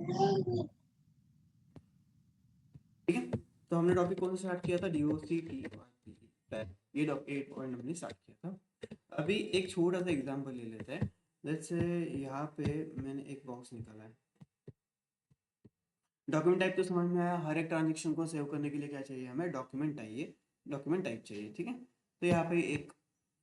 ठीक है, तो हमने टॉपिक कौन सा स्टार्ट किया था, डीओसी टी, ये टॉपिक 8 पॉइंट हमने स्टार्ट किया था। अभी एक छोटा सा एग्जांपल ले लेते हैं। जैसे यहाँ पे मैंने एक बॉक्स निकाला है। डॉक्यूमेंट टाइप तो समझ में आया, हर एक ट्रांजेक्शन को सेव करने के लिए क्या चाहिए हमें, डॉक्यूमेंट टाइप चाहिए। ठीक है, तो यहाँ पे एक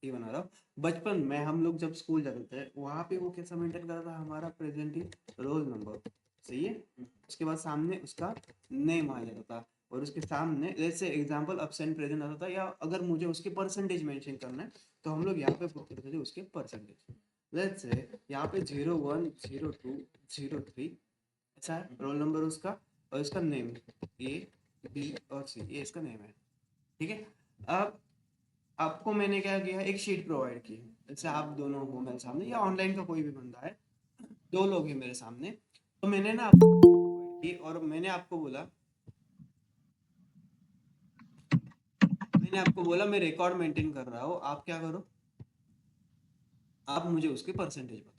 ये बना रहा हूँ। बचपन में हम लोग जब स्कूल जाते थे वहाँ पे वो कैसा मेंटेन करता था, हमारा प्रेजेंट रोल नंबर, सही है। उसके बाद सामने उसका नेम आ जाता था, और उसके सामने जैसे एग्जाम्पल अब्सेंट प्रेजेंट आता था, या अगर मुझे उसके परसेंटेज मेंशन करना है तो हम लोग यहाँ पे पुट करते थे उसके परसेंटेज। लेट्स से यहाँ पे 01 02 03 ऐसा है रोल नंबर उसका, और इसका नेम ए बी और सी, ये इसका नेम है। ठीक है, अब आपको मैंने क्या किया, एक शीट प्रोवाइड की। जैसे आप दोनों हो मेरे सामने, या ऑनलाइन का कोई भी बंदा है, दो लोग हैं मेरे सामने, तो मैंने ना आपको provide की, और मैंने आपको बोला मैं रिकॉर्ड मेंटेन कर रहा हूँ, आप क्या करो, आप मुझे उसके परसेंटेज बताओ।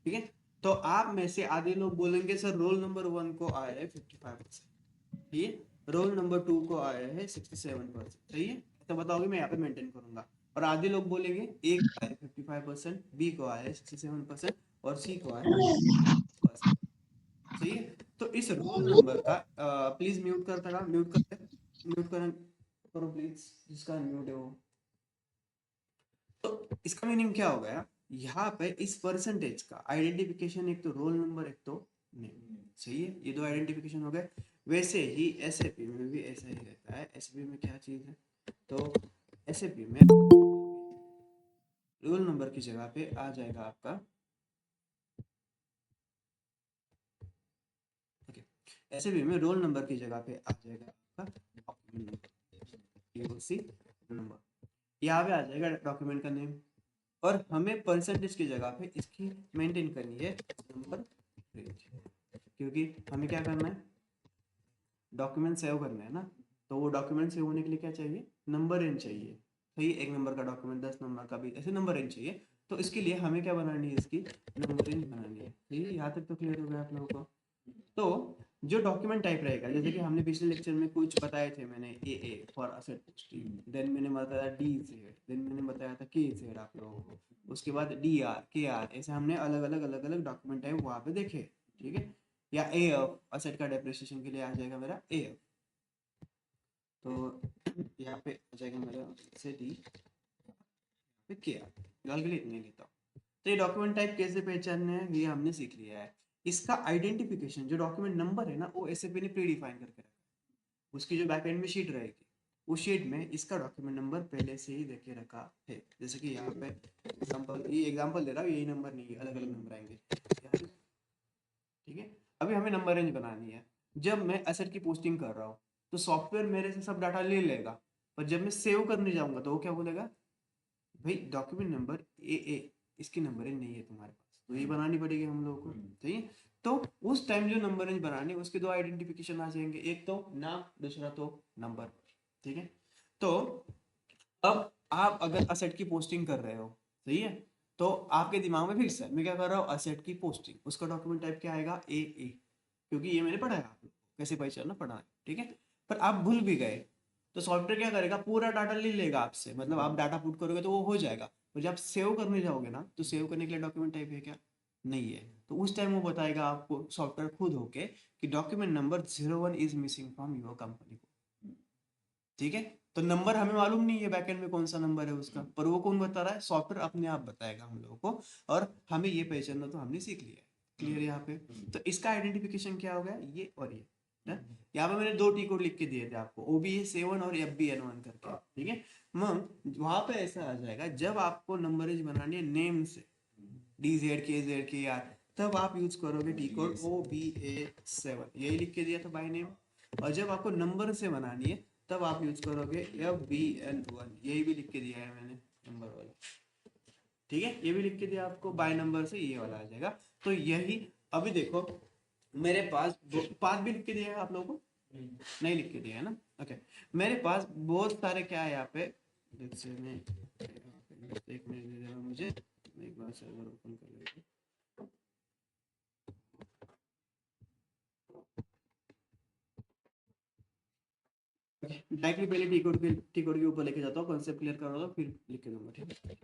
ठीक है, तो आप में से आधे लोग बोलेंगे सर रोल नंबर 1 को आया है 55%, ठीक है, रोल नंबर 2 को आया है 67%, सही है, तो बताओगे मैं यहाँ पे मेंटेन करूंगा। और आधे लोग बोलेंगे ए को आया है 55%, बी को आया है 67%, और सी को आया है 6%, सही है। तो इस रोल नंबर का प्लीज म्यूट करता रहा, म्यूट करो प्लीज, जिसका म्यूट है वो। तो इसका मीनिंग क्या हो गया, यहाँ पे इस परसेंटेज का आइडेंटिफिकेशन एक तो रोल नंबर, एक तो नेम, सही है, ये दो आइडेंटिफिकेशन हो गए। वैसे ही एसएपी में भी ऐसा ही रहता है। एसएपी में क्या चीज है, तो एसएपी में रोल नंबर की जगह पे आ जाएगा आपका, ओके, एसएपी में रोल नंबर की जगह पे आ जाएगा आपका डॉक्यूमेंट नंबर, डीओसी नंबर, यहाँ पे आ जाएगा डॉक्यूमेंट का नेम। और हमें परसेंटेज की जगह पे इसकी मेंटेन करनी है नंबर रेंज, क्योंकि हमें क्या करना है, डॉक्यूमेंट सेव करना है ना। तो वो डॉक्यूमेंट सेव होने के लिए क्या चाहिए, नंबर रेंज चाहिए, सही, एक नंबर का डॉक्यूमेंट 10 नंबर का भी ऐसे नंबर रेंज चाहिए। तो इसके लिए हमें क्या बनानी है, इसकी नंबर रेंज बनानी है। ठीक है, यहाँ तक तो क्लियर हो गया आप लोगों को। तो जो डॉक्यूमेंट टाइप रहेगा, जैसे कि हमने पिछले लेक्चर में कुछ बताए थे, मैंने A for asset posting, then मैंने बताया डी जेड, देन मैंने बताया था के जेड आप लोगों को, उसके बाद डी आर के आर, ऐसे हमने अलग अलग डॉक्यूमेंट टाइप वहाँ पे देखे। ठीक है, या ए एफ असेट का डेप्रिसिएशन के लिए आ जाएगा मेरा ए एफ, तो यहाँ पे आ जाएगा मेरा से डी पे के आर, फिलहाल के लिए इतने लेता हूँ। तो ये डॉक्यूमेंट टाइप कैसे पहचानना है ये हमने सीख लिया है। इसका आइडेंटिफिकेशन जो डॉक्यूमेंट नंबर है ना, वो एसएपी ने प्री डिफाइन करके रखा है। उसकी जो बैकएंड में शीट रहेगी, उस शीट में इसका डॉक्यूमेंट नंबर पहले से ही देके रखा है। जैसे कि यहाँ पे एग्जांपल, ये एग्जांपल दे रहा हूँ, यही नंबर नहीं है, अलग अलग नंबर आएंगे। ठीक है, अभी हमें नंबर रेंज बनानी है। जब मैं एसेट की पोस्टिंग कर रहा हूँ तो सॉफ्टवेयर मेरे से सब डाटा ले लेगा, पर जब मैं सेव करने जाऊंगा तो वो क्या बोलेगा, भाई डॉक्यूमेंट नंबर ए इसकी नंबर रेंज नहीं है तुम्हारे पास, तो ये बनानी पड़ेगी हम लोगों को। ठीक है, तो उस टाइम जो नंबर रेंज बनानी है उसके दो आइडेंटिफिकेशन आ जाएंगे, एक तो नाम, दूसरा तो नंबर। ठीक है, तो अब आप अगर असेट की पोस्टिंग कर रहे हो, सही है, तो आपके दिमाग में फिक्स है मैं क्या कर रहा हूँ, असेट की पोस्टिंग, उसका डॉक्यूमेंट टाइप क्या आएगा, ए, क्योंकि ये मैंने पढ़ा है, आप कैसे पहचानना पढ़ा है। ठीक है, पर आप भूल भी गए तो सॉफ्टवेयर क्या करेगा, पूरा डाटा ले लेगा आपसे, मतलब आप डाटा पुट करोगे तो वो हो जाएगा, पर जब सेव करने जाओगे ना, तो सेव करने के लिए डॉक्यूमेंट टाइप है क्या, नहीं है, तो उस टाइम वो बताएगा आपको सॉफ्टवेयर खुद होके कि document number 01 is missing from your company. ठीक है, तो नंबर हमें मालूम नहीं है बैकएंड में कौन सा नंबर है उसका, पर वो कौन बता रहा है, सॉफ्टवेयर अपने आप बताएगा हम लोगों को, और हमें ये पहचानना तो हमने सीख लिया है। क्लियर यहाँ पे, तो इसका आइडेंटिफिकेशन क्या हो गया, ये और ये ना? यहाँ पे मैंने दो टी कोड लिख के दिए थे आपको, OBA7 और FBN1 करके। ठीक है, वहां पे ऐसा आ जाएगा, जब आपको नंबरेज बनानी है नेम से, DZ KZ KR, तब आप यूज करोगे टी कोड OBA7, यही लिख के दिया था बाय नेम। और जब आपको नंबर से बनानी है तब आप यूज करोगे FBN1, यही भी लिख के दिया है मैंने, नंबर वाला। ठीक है, ये भी लिख के दिया आपको बाय नंबर से, ये वाला आ जाएगा। तो यही, अभी देखो मेरे पास पाथ भी लिख के दिया है आप लोगों को, नहीं लिख के दिया है ना, ओके। मेरे पास बहुत सारे क्या है यहाँ पे, जैसे मैं एक मिनट दे देना मुझे, मैं एक बार सर्वर ओपन कर लेता हूँ। डायरेक्टली पहले टी कोड के ऊपर लेके जाता हूँ, कॉन्सेप्ट क्लियर कर रहा हूँ, फिर लिख के दूंगा, ठीक है।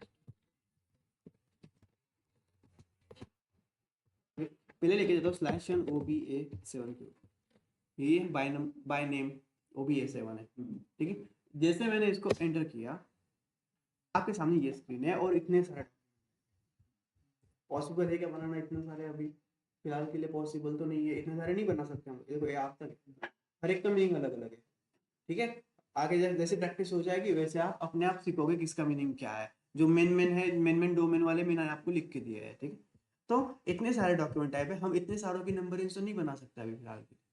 पहले लेके जाता हूँ /n OBA7 के ऊपर, ये बाय नेम OBA7 है, ठीक है। जैसे मैंने इसको एंटर किया, आपके सामने ये स्क्रीन है और इतने सारे पॉसिबल है क्या बनाना इतने सारे, अभी फिलहाल के लिए पॉसिबल तो नहीं है, इतने सारे नहीं बना सकते हम। देखो ये आप तक हर एक का मीनिंग अलग अलग है, ठीक है। आगे जैसे प्रैक्टिस हो जाएगी वैसे आप अपने आप सीखोगे किसका मीनिंग क्या है। जो मेन है, मेन डोमेन वाले मैंने आपको लिख के दिए है, ठीक है। तो इतने सारे डॉक्यूमेंट टाइप है, हम इतने सारों की नंबरिंग तो नहीं बना सकते अभी फिलहाल के लिए,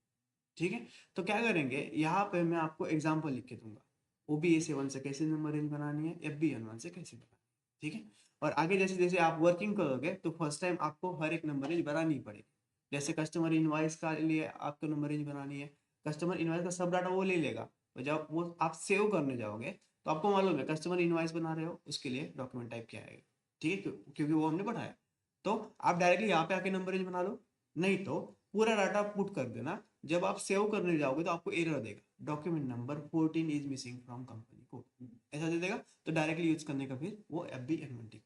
ठीक है। तो क्या करेंगे, यहाँ पे मैं आपको एग्जाम्पल लिख के दूंगा, OBA7 से कैसे नंबरिंग बनानी है, FBN1 से कैसे बनानी है, ठीक है। और आगे जैसे जैसे आप वर्किंग करोगे तो फर्स्ट टाइम आपको हर एक नंबरिंग बनानी पड़ेगी। जैसे कस्टमर इनवॉइस का लिए आपको नंबरिंग बनानी है, कस्टमर इनवॉइस का सब डाटा वो ले लेगा, और जब वो आप सेव करने जाओगे तो आपको मालूम है कस्टमर इनवॉइस बना रहे हो उसके लिए डॉक्यूमेंट टाइप क्या आएगा, ठीक है, क्योंकि वो हमने पढ़ाया। तो आप डायरेक्टली यहाँ पे आके नंबरिंग बना लो, नहीं तो पूरा डाटा पुट कर देना। जब आप सेव करने जाओगे तो आपको एरर देगा, document number 14 is missing from company code, ऐसा दे देगा। तो डायरेक्टली यूज करने का फिर वो FBN1 कोड,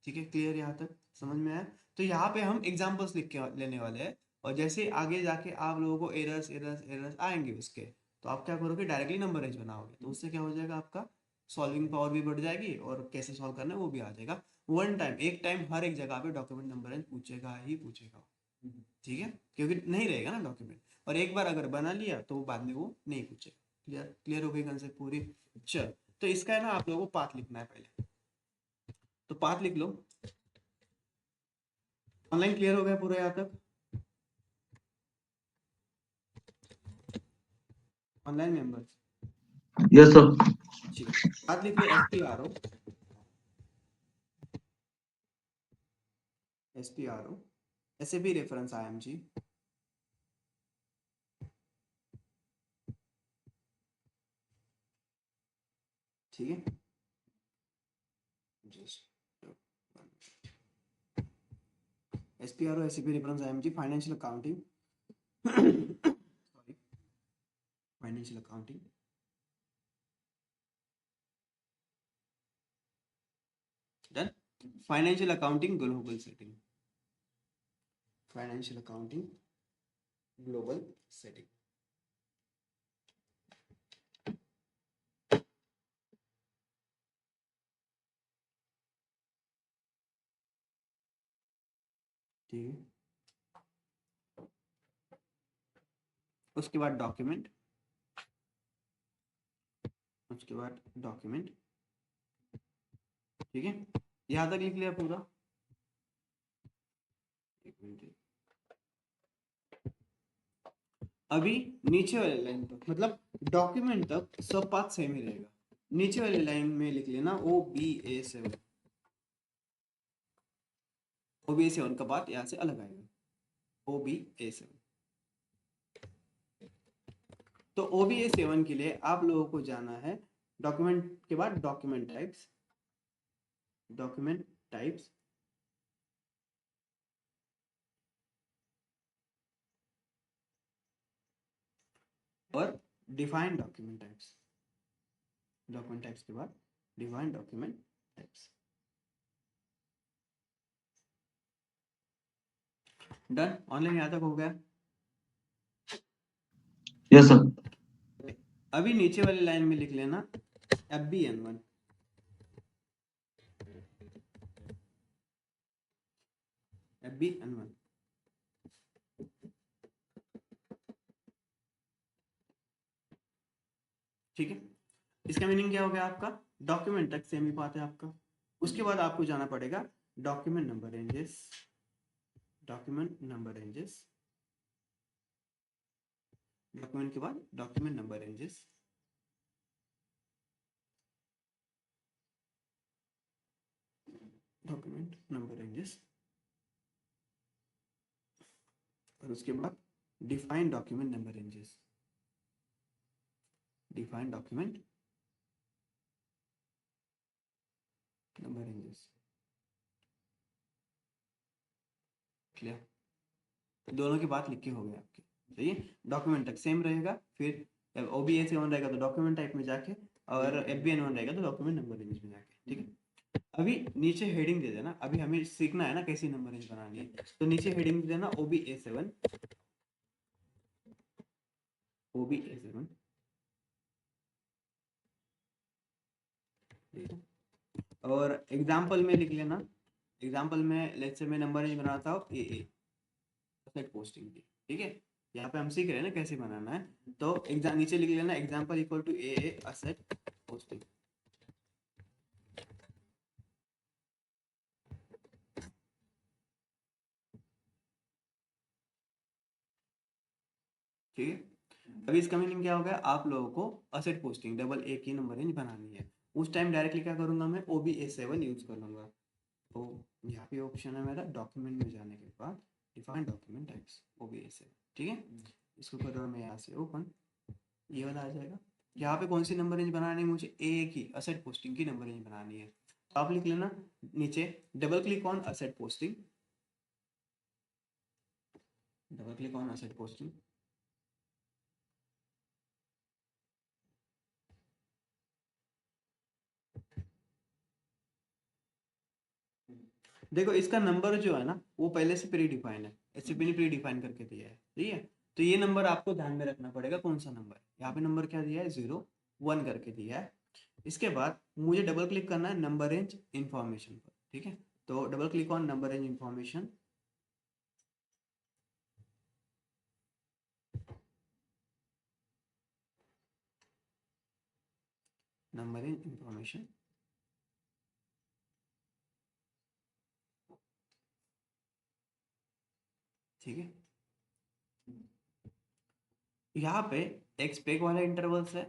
ठीक है। क्लियर यहाँ तक समझ में आया। तो यहाँ पे हम एग्जांपल्स लिख के लेने वाले हैं, और जैसे आगे जाके आप लोगों को एरर्स एरर्स एरर्स आएंगे उसके, तो आप क्या करोगे, डायरेक्टली नंबर रेंज बनाओगे, तो उससे क्या हो जाएगा, आपका सॉल्विंग पावर भी बढ़ जाएगी और कैसे सॉल्व करना है वो भी आ जाएगा। वन टाइम, एक टाइम हर एक जगह पे डॉक्यूमेंट नंबर रेंज पूछेगा ही पूछेगा, ठीक है, क्योंकि नहीं रहेगा ना डॉक्यूमेंट। और एक बार अगर बना लिया तो बाद में वो नहीं पूछेगा। क्लियर क्लियर हो गई कंसेप्ट पूरी। चल, तो इसका है ना आप लोगों को पाथ लिखना है पहले, तो पाथ लिख लो। ऑनलाइन क्लियर हो गया पूरा यहाँ तक, ऑनलाइन मेंबर्स? Yes sir. ठीक है, पाथ लिख लो SPRO SAP रेफरेंस IMG, ठीक है। SPRO SAP reference IMG financial accounting, sorry, financial accounting, done. Financial accounting global setting, financial accounting global setting, ठीक है। उसके बाद डॉक्यूमेंट, उसके बाद डॉक्यूमेंट, ठीक है। यहाँ तक लिख लिया पूरा, एक मिनट। अभी नीचे वाले लाइन तक, मतलब डॉक्यूमेंट तक सब पाथ सेम ही रहेगा। नीचे वाले लाइन में लिख लेना OBA7, OBA7 का पाथ यहाँ से अलग आएगा, OBA7। तो OBA7 के लिए आप लोगों को जाना है डॉक्यूमेंट के बाद डॉक्यूमेंट टाइप्स, डॉक्यूमेंट टाइप्स, और define document types, document types के बाद define document types, done. Online यहाँ तक हो गया। Yes sir. अभी नीचे वाली लाइन में लिख लेना FBN1, FBN1, ठीक है। इसका मीनिंग क्या हो गया आपका, डॉक्यूमेंट तक सेम ही बात है आपका। उसके बाद आपको जाना पड़ेगा document number ranges, document number ranges, document के बाद document number ranges, document number ranges, और उसके बाद define document number ranges, define document number ranges. Clear, दोनों की बात लिख के हो गया आपके, सही है। डॉक्यूमेंट तक सेम रहेगा, फिर OBA7 रहेगा तो डॉक्यूमेंट टाइप में जाके, और FBN1 रहेगा तो डॉक्यूमेंट नंबर रेंज में जाके, ठीक है। अभी नीचे हेडिंग दे देना, अभी हमें सीखना है ना कैसी नंबर रेंज बनानी है, तो नीचे हेडिंग दे देना OBA7, OBA7, ठीक है। और एग्जाम्पल में लिख लेना, एग्जाम्पल में लेट्स से मैं नंबर रेंज बनाता हूँ AA असेट पोस्टिंग की, ठीक है। यहाँ पे हम सीख रहे हैं ना कैसे बनाना है, तो एग्जाम नीचे लिख लेना example equal to AA asset posting, ठीक है। अभी इसका मीनिंग क्या हो गया, आप लोगों को असेट पोस्टिंग डबल ए की नंबर रेंज बनानी है, उस टाइम डायरेक्टली क्या करूंगा मैं OBA7 यूज कर लूंगा। तो यहाँ पे ऑप्शन है मेरा डॉक्यूमेंट में जाने के बाद डिफाइन डॉक्यूमेंट टाइप्स OBA7, ठीक है। इसको कर रहा हूँ मैं यहाँ से ओपन, ये वाला आ जाएगा। यहाँ पे कौन सी नंबर रेंज बनानी है मुझे, ए की असेट पोस्टिंग की नंबर रेंज बनानी है, तो आप लिख लेना नीचे double click on asset posting, double click on asset posting, देखो इसका नंबर जो है ना वो पहले से प्री डिफाइन है, एससीपी ने प्री डिफाइन करके दिया है, ठीक है। तो ये नंबर आपको ध्यान में रखना पड़ेगा कौन सा नंबर है, यहाँ पे नंबर क्या दिया है 01 करके दिया है। इसके बाद मुझे डबल क्लिक करना है नंबर रेंज इंफॉर्मेशन पर, ठीक है। तो double click on number range information, number range information, ठीक है। यहाँ पे एक स्पेक वाला इंटरवल्स है,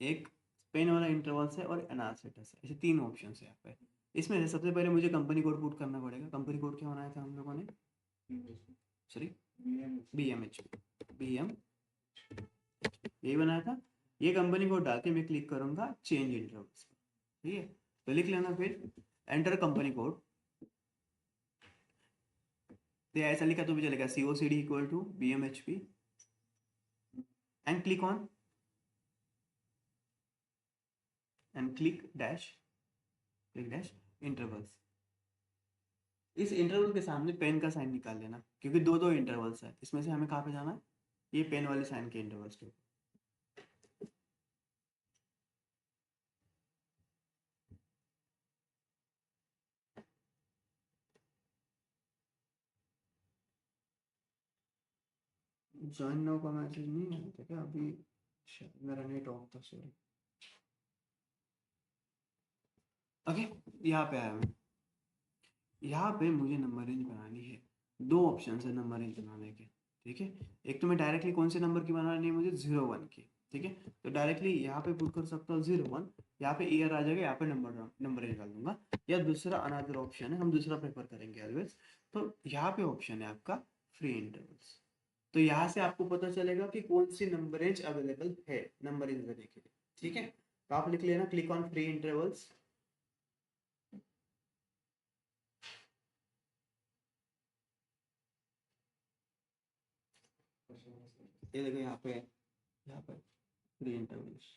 एक स्पेन वाला इंटरवल्स है और एनालिसिस है, ऐसे तीन ऑप्शन है यहाँ पे। इसमें से सबसे पहले मुझे कंपनी कोड पुट करना पड़ेगा, कंपनी कोड क्या बनाया था हम लोगों ने, सॉरी BMH, BM यही बनाया था। ये कंपनी कोड डाल के मैं क्लिक करूंगा चेंज इंटरवल्स, ठीक है। तो लिख लेना फिर एंटर कंपनी कोड, तो ऐसा लिखा तो भी चलेगा COCD equal to BMHP and click on and click dash intervals. इस इंटरवल के सामने पेन का साइन निकाल लेना, क्योंकि दो दो इंटरवल्स है, इसमें से हमें कहाँ पे जाना है, ये पेन वाले साइन के इंटरवल्स के ऊपर। ज्वाइन नाउ का मैसेज नहीं आया था क्या अभी, शायद मेरा नेट ऑफ था, सॉरी। ओके, यहाँ पे आया मैं, यहाँ पे मुझे नंबर रेंज बनानी है, दो ऑप्शन है नंबर रेंज बनाने के, ठीक है। एक तो मैं डायरेक्टली कौन से नंबर की बनानी है मुझे 01 की, ठीक है। तो डायरेक्टली यहाँ पे पुट कर सकता हूँ 01, यहाँ पे ईयर आ जाएगा, यहाँ पे नंबर रेंज डाल दूंगा, या दूसरा अनदर ऑप्शन है, हम दूसरा प्रेफर करेंगे ऑलवेज। तो यहाँ पे ऑप्शन है आपका फ्री इंटरवल्स, तो यहाँ से आपको पता चलेगा कि कौन सी नंबर रेंज अवेलेबल है नंबर रेंज देने के लिए, ठीक है। तो आप लिख लेना क्लिक ऑन फ्री इंटरवल्स, ये देखो यहाँ पे फ्री इंटरवल्स,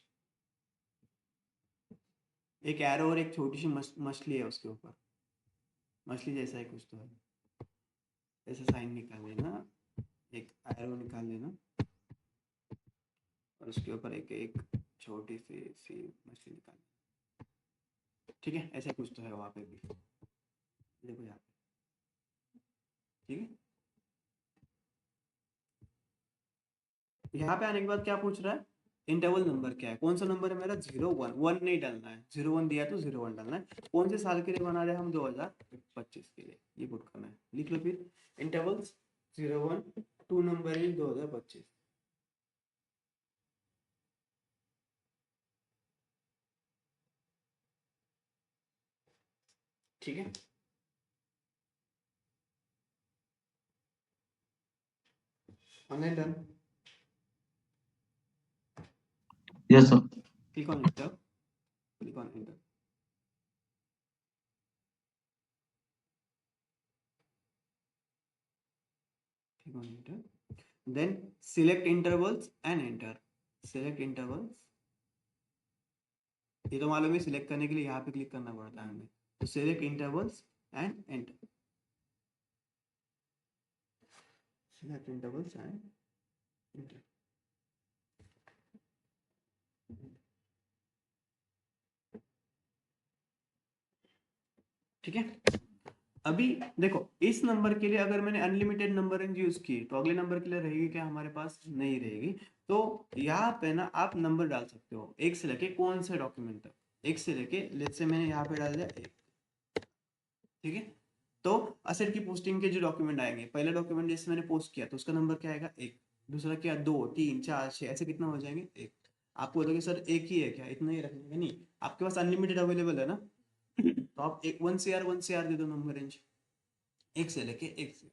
एक एरो और एक छोटी सी मछली है उसके ऊपर, मछली जैसा ही कुछ तो है, ऐसे साइन निकाल लेना, एक एरो निकाल लेना और उसके ऊपर एक एक छोटी सी मछली निकाल, ठीक है। ऐसे कुछ तो है वहाँ पे भी, देखो यहाँ पे, ठीक है। यहाँ पे आने के बाद क्या पूछ रहा है, इंटरवल नंबर क्या है, कौन सा नंबर है मेरा 01, 1 नहीं डालना है, 01 दिया तो 01 डालना है, कौन से साल के लिए बना रहे हैं हम 2025 के लिए, ये पुट करना है, लिख लो फिर इंटरवल्स 01 टू नंबर इन 2025, ठीक है। Online done, Yes, sir. click on enter, click on enter, click on enter, then select intervals and enter, select intervals, ये तो मालूम है सिलेक्ट करने के लिए यहाँ पे क्लिक करना पड़ता है हमें, तो select intervals and enter, select intervals and enter. ठीक है, अभी देखो इस नंबर के लिए अगर मैंने अनलिमिटेड नंबर रेंज यूज की तो अगले नंबर के लिए रहेगी क्या हमारे पास, नहीं रहेगी। तो यहाँ पे ना आप नंबर डाल सकते हो एक से लेके कौन से डॉक्यूमेंट तक, एक से लेके लेट्स से मैंने यहाँ पे डाल दिया एक, ठीक है। तो असेट की पोस्टिंग के जो डॉक्यूमेंट आएंगे, पहला डॉक्यूमेंट जैसे मैंने पोस्ट किया तो उसका नंबर क्या आएगा एक, दूसरा क्या 2 3 4 6 ऐसे कितना हो जाएंगे एक। आपको बोलोगे सर एक ही है क्या, इतना ही रखने का, नहीं आपके पास अनलिमिटेड अवेलेबल है ना तो आप एक 1 CR दे दो नंबर रेंज, एक से लेके एक से,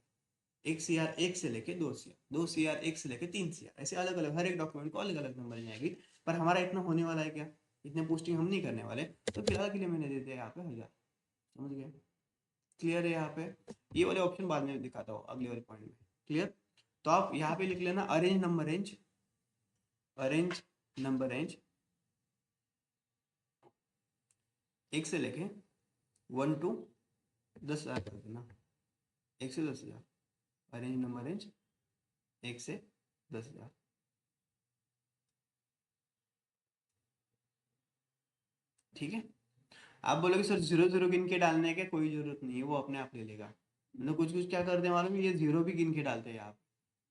1 CR एक से लेके 2 CR, 2 CR एक से लेके 3 CR, ऐसे अलग अलग हर एक डॉक्यूमेंट को अलग अलग नंबर रेंज आएगी। पर हमारा इतना होने वाला है क्या, इतने पोस्टिंग हम नहीं करने वाले, तो फिलहाल के लिए मैंने दे दिया यहाँ पे 1000। समझ गए, क्लियर है। यहाँ पे ये वाले ऑप्शन बाद में दिखाता हूँ अगले वाले पॉइंट में, क्लियर। तो आप यहाँ पे लिख लेना arrange number range, arrange number range एक से लेके 1 to 10,000 कर देना, 1 से 10,000, अरेंज नंबर रेंज 1 से 10,000। ठीक है, आप बोलोगे सर 0 0 गिन के डालने के कोई जरूरत नहीं है, वो अपने आप ले लेगा। मतलब कुछ कुछ क्या करते हैं मालूम है, ये 0 भी गिन के डालते हैं आप,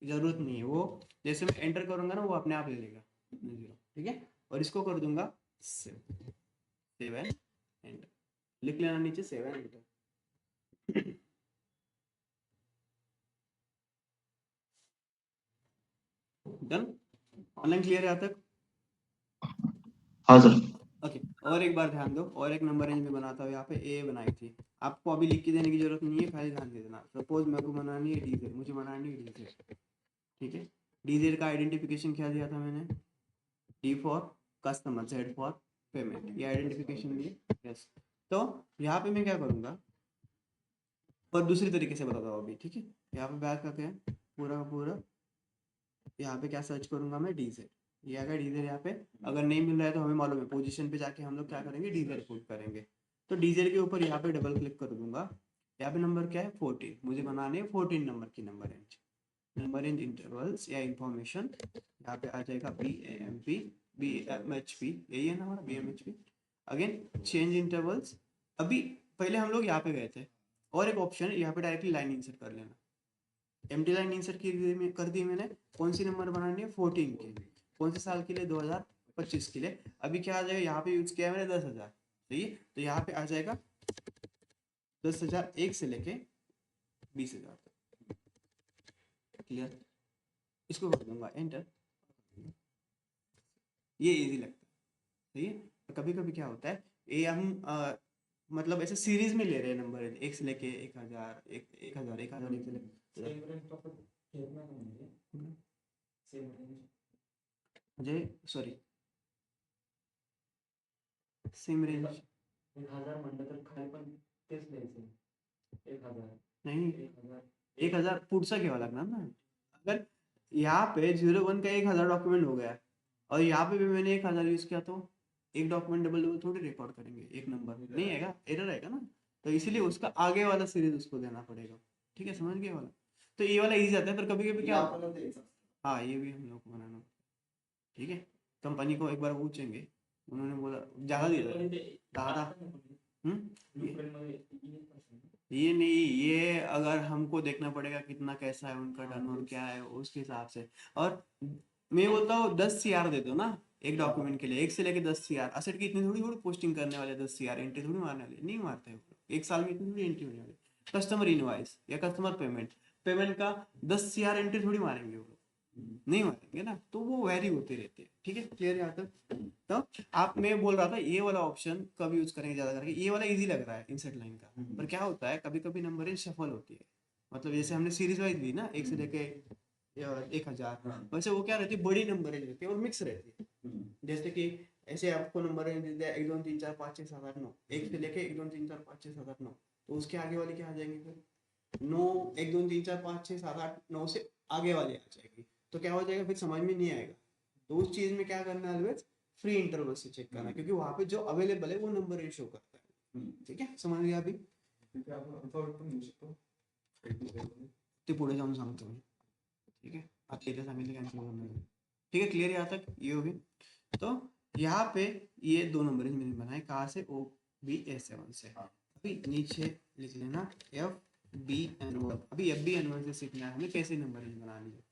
जरूरत नहीं है, वो जैसे मैं एंटर करूंगा ना वो अपने आप ले लेगा 0। ठीक है, और इसको कर दूंगा 7 एंटर, लिख लेना नीचे 7 एंटर। डन, ऑनलाइन क्लियर है यहाँ तक। हाँ सर। ओके, और एक बार ध्यान दो, और एक नंबर रेंज में बनाता हूँ, यहाँ पे ए बनाई थी, आपको अभी लिख के देने की जरूरत नहीं है, खाली ध्यान दे देना। सपोज मेरे को बनानी है डीजेड, मुझे बनानी है डीजेड, ठीक है। डीजेड का आइडेंटिफिकेशन क्या दिया था मैंने, D for customer, Z for payment, ये आइडेंटिफिकेशन दिए, यस। तो यहाँ पे मैं क्या करूँगा, और दूसरी तरीके से बताता हूँ अभी, ठीक है। यहाँ पे बैक करके पूरा का पूरा यहाँ पे क्या सर्च करूंगा मैं, डीजेड, ये आएगा डीजेड। यहाँ पे अगर नहीं मिल रहा है तो हमें मालूम है पोजीशन पे जाके हम लोग क्या करेंगे, डीजेड पुट करेंगे। तो डीजेड के ऊपर यहाँ पे डबल क्लिक कर दूंगा, यहाँ पे नंबर क्या है 14, मुझे बनाने है 14 नंबर की number range, number range intervals या इंफॉर्मेशन, यहाँ पे आ जाएगा BAMP BMHP, यही है ना हमारा BMHP। अगेन चेंज इंटरवल्स, अभी पहले हम लोग यहाँ पे गए थे, और एक ऑप्शन है यहाँ पे डायरेक्टली लाइन इंसर्ट कर लेना, एम्प्टी लाइन इंसर्ट कर दी मैंने। कौन सी नंबर बनानी है, 14 की, कौन से साल के लिए, 2025 के लिए। अभी क्या आ जाएगा, यहाँ पे यूज किया है मैंने 10,000, सही है, तो यहाँ पे आ जाएगा 10,000 एक से लेके 20,000 तक, क्लियर। इसको कर दूंगा एंटर, ये इजी लगता है, सही है। कभी कभी क्या होता है, ये हम मतलब ऐसे सीरीज में ले रहे हैं नंबर, एक से लेके 1,000, 1,000, 1,000 एक से लेके जय सॉरी सेम रेंज 1,000 म्हणलं तर खाली पण तेच द्यायचं, 1,000 नहीं, 1,000 1,000 पुढचा घ्यावा लागणार ना। अगर यहाँ पे 01 का 1,000 डॉक्यूमेंट हो गया और यहाँ पे भी मैंने 1,000 यूज किया तो एक डॉक्यूमेंट डबल डबल थोड़ी रिकॉर्ड करेंगे, एक नंबर नहीं आएगा, एरर आएगा ना। तो इसीलिए उसका आगे वाला सीरीज उसको देना पड़ेगा, ठीक है, समझ गए वाला। तो ये वाला इजी आता है, पर कभी कभी क्या, हाँ ये भी हम लोग को बनाना, ठीक है। कंपनी को एक बार पूछेंगे, उन्होंने बोला ज़्यादा दे रहा है, ज़्यादा। ये नहीं, ये अगर हमको देखना पड़ेगा कितना कैसा है उनका टर्नओवर क्या है उसके हिसाब से। और मैं बोलता हूँ 10 CR दे दो ना एक डॉक्यूमेंट के लिए, एक से लेके 10 CR, असेट की इतनी थोड़ी थोड़ी पोस्टिंग करने वाले, 10 CR एंट्री थोड़ी मारने वाले, नहीं मारते हैं एक साल में इतनी थोड़ी एंट्री होने वाली। कस्टमर इनवॉइस या कस्टमर पेमेंट, पेमेंट का 10 CR एंट्री थोड़ी मारेंगे वो, नहीं मारेंगे ना, तो वो वैरी होते रहते हैं, ठीक है, क्लियर यहाँ तक। तो आप, मैं बोल रहा था ये वाला ऑप्शन कब यूज करेंगे ज्यादा करके, ये वाला इजी लग रहा है इंसर्ट लाइन का, पर क्या होता है कभी कभी नंबर शफल होती है, मतलब जैसे हमने सीरीज वाइज ली ना, एक से लेके 1,000, वैसे वो क्या रहती है, बड़ी नंबर रेंज रहती है और मिक्स रहती है। जैसे कि ऐसे आपको नंबर रेंज दे दिया 1 2 3 4 5 6 7 8 9, एक से लेके 1 2 3 4 5 6 7 8 9, तो उसके आगे वाली क्या आ जाएंगे फिर 9, 1 2 3 4 5 6 7 8 9 से आगे वाली आ जाएगी, तो क्या हो जाएगा फिर समझ में नहीं आएगा, तो उस चीज में क्या करना है ऑलवेज फ्री इंटरवल से चेक करना है, क्योंकि वहां पे जो अवेलेबल है वो नंबर ही शो करता है। ठीक है, समझ गया अभी? ते पुढे जाऊन सांगतो मी. ठीक है, आता इथे सांगितलं कॅन्सल करणार. ठीक है, क्लियर यहाँ तक ये होगी? तो यहाँ पे ये दो नंबर मैंने बनाए कहाँ से, ओ बी ए7 से। अभी नीचे लिख लेना एफ बी एन वन। अभी एफ बी एन वन से सीखना है हमें कैसे नंबर बनानी है।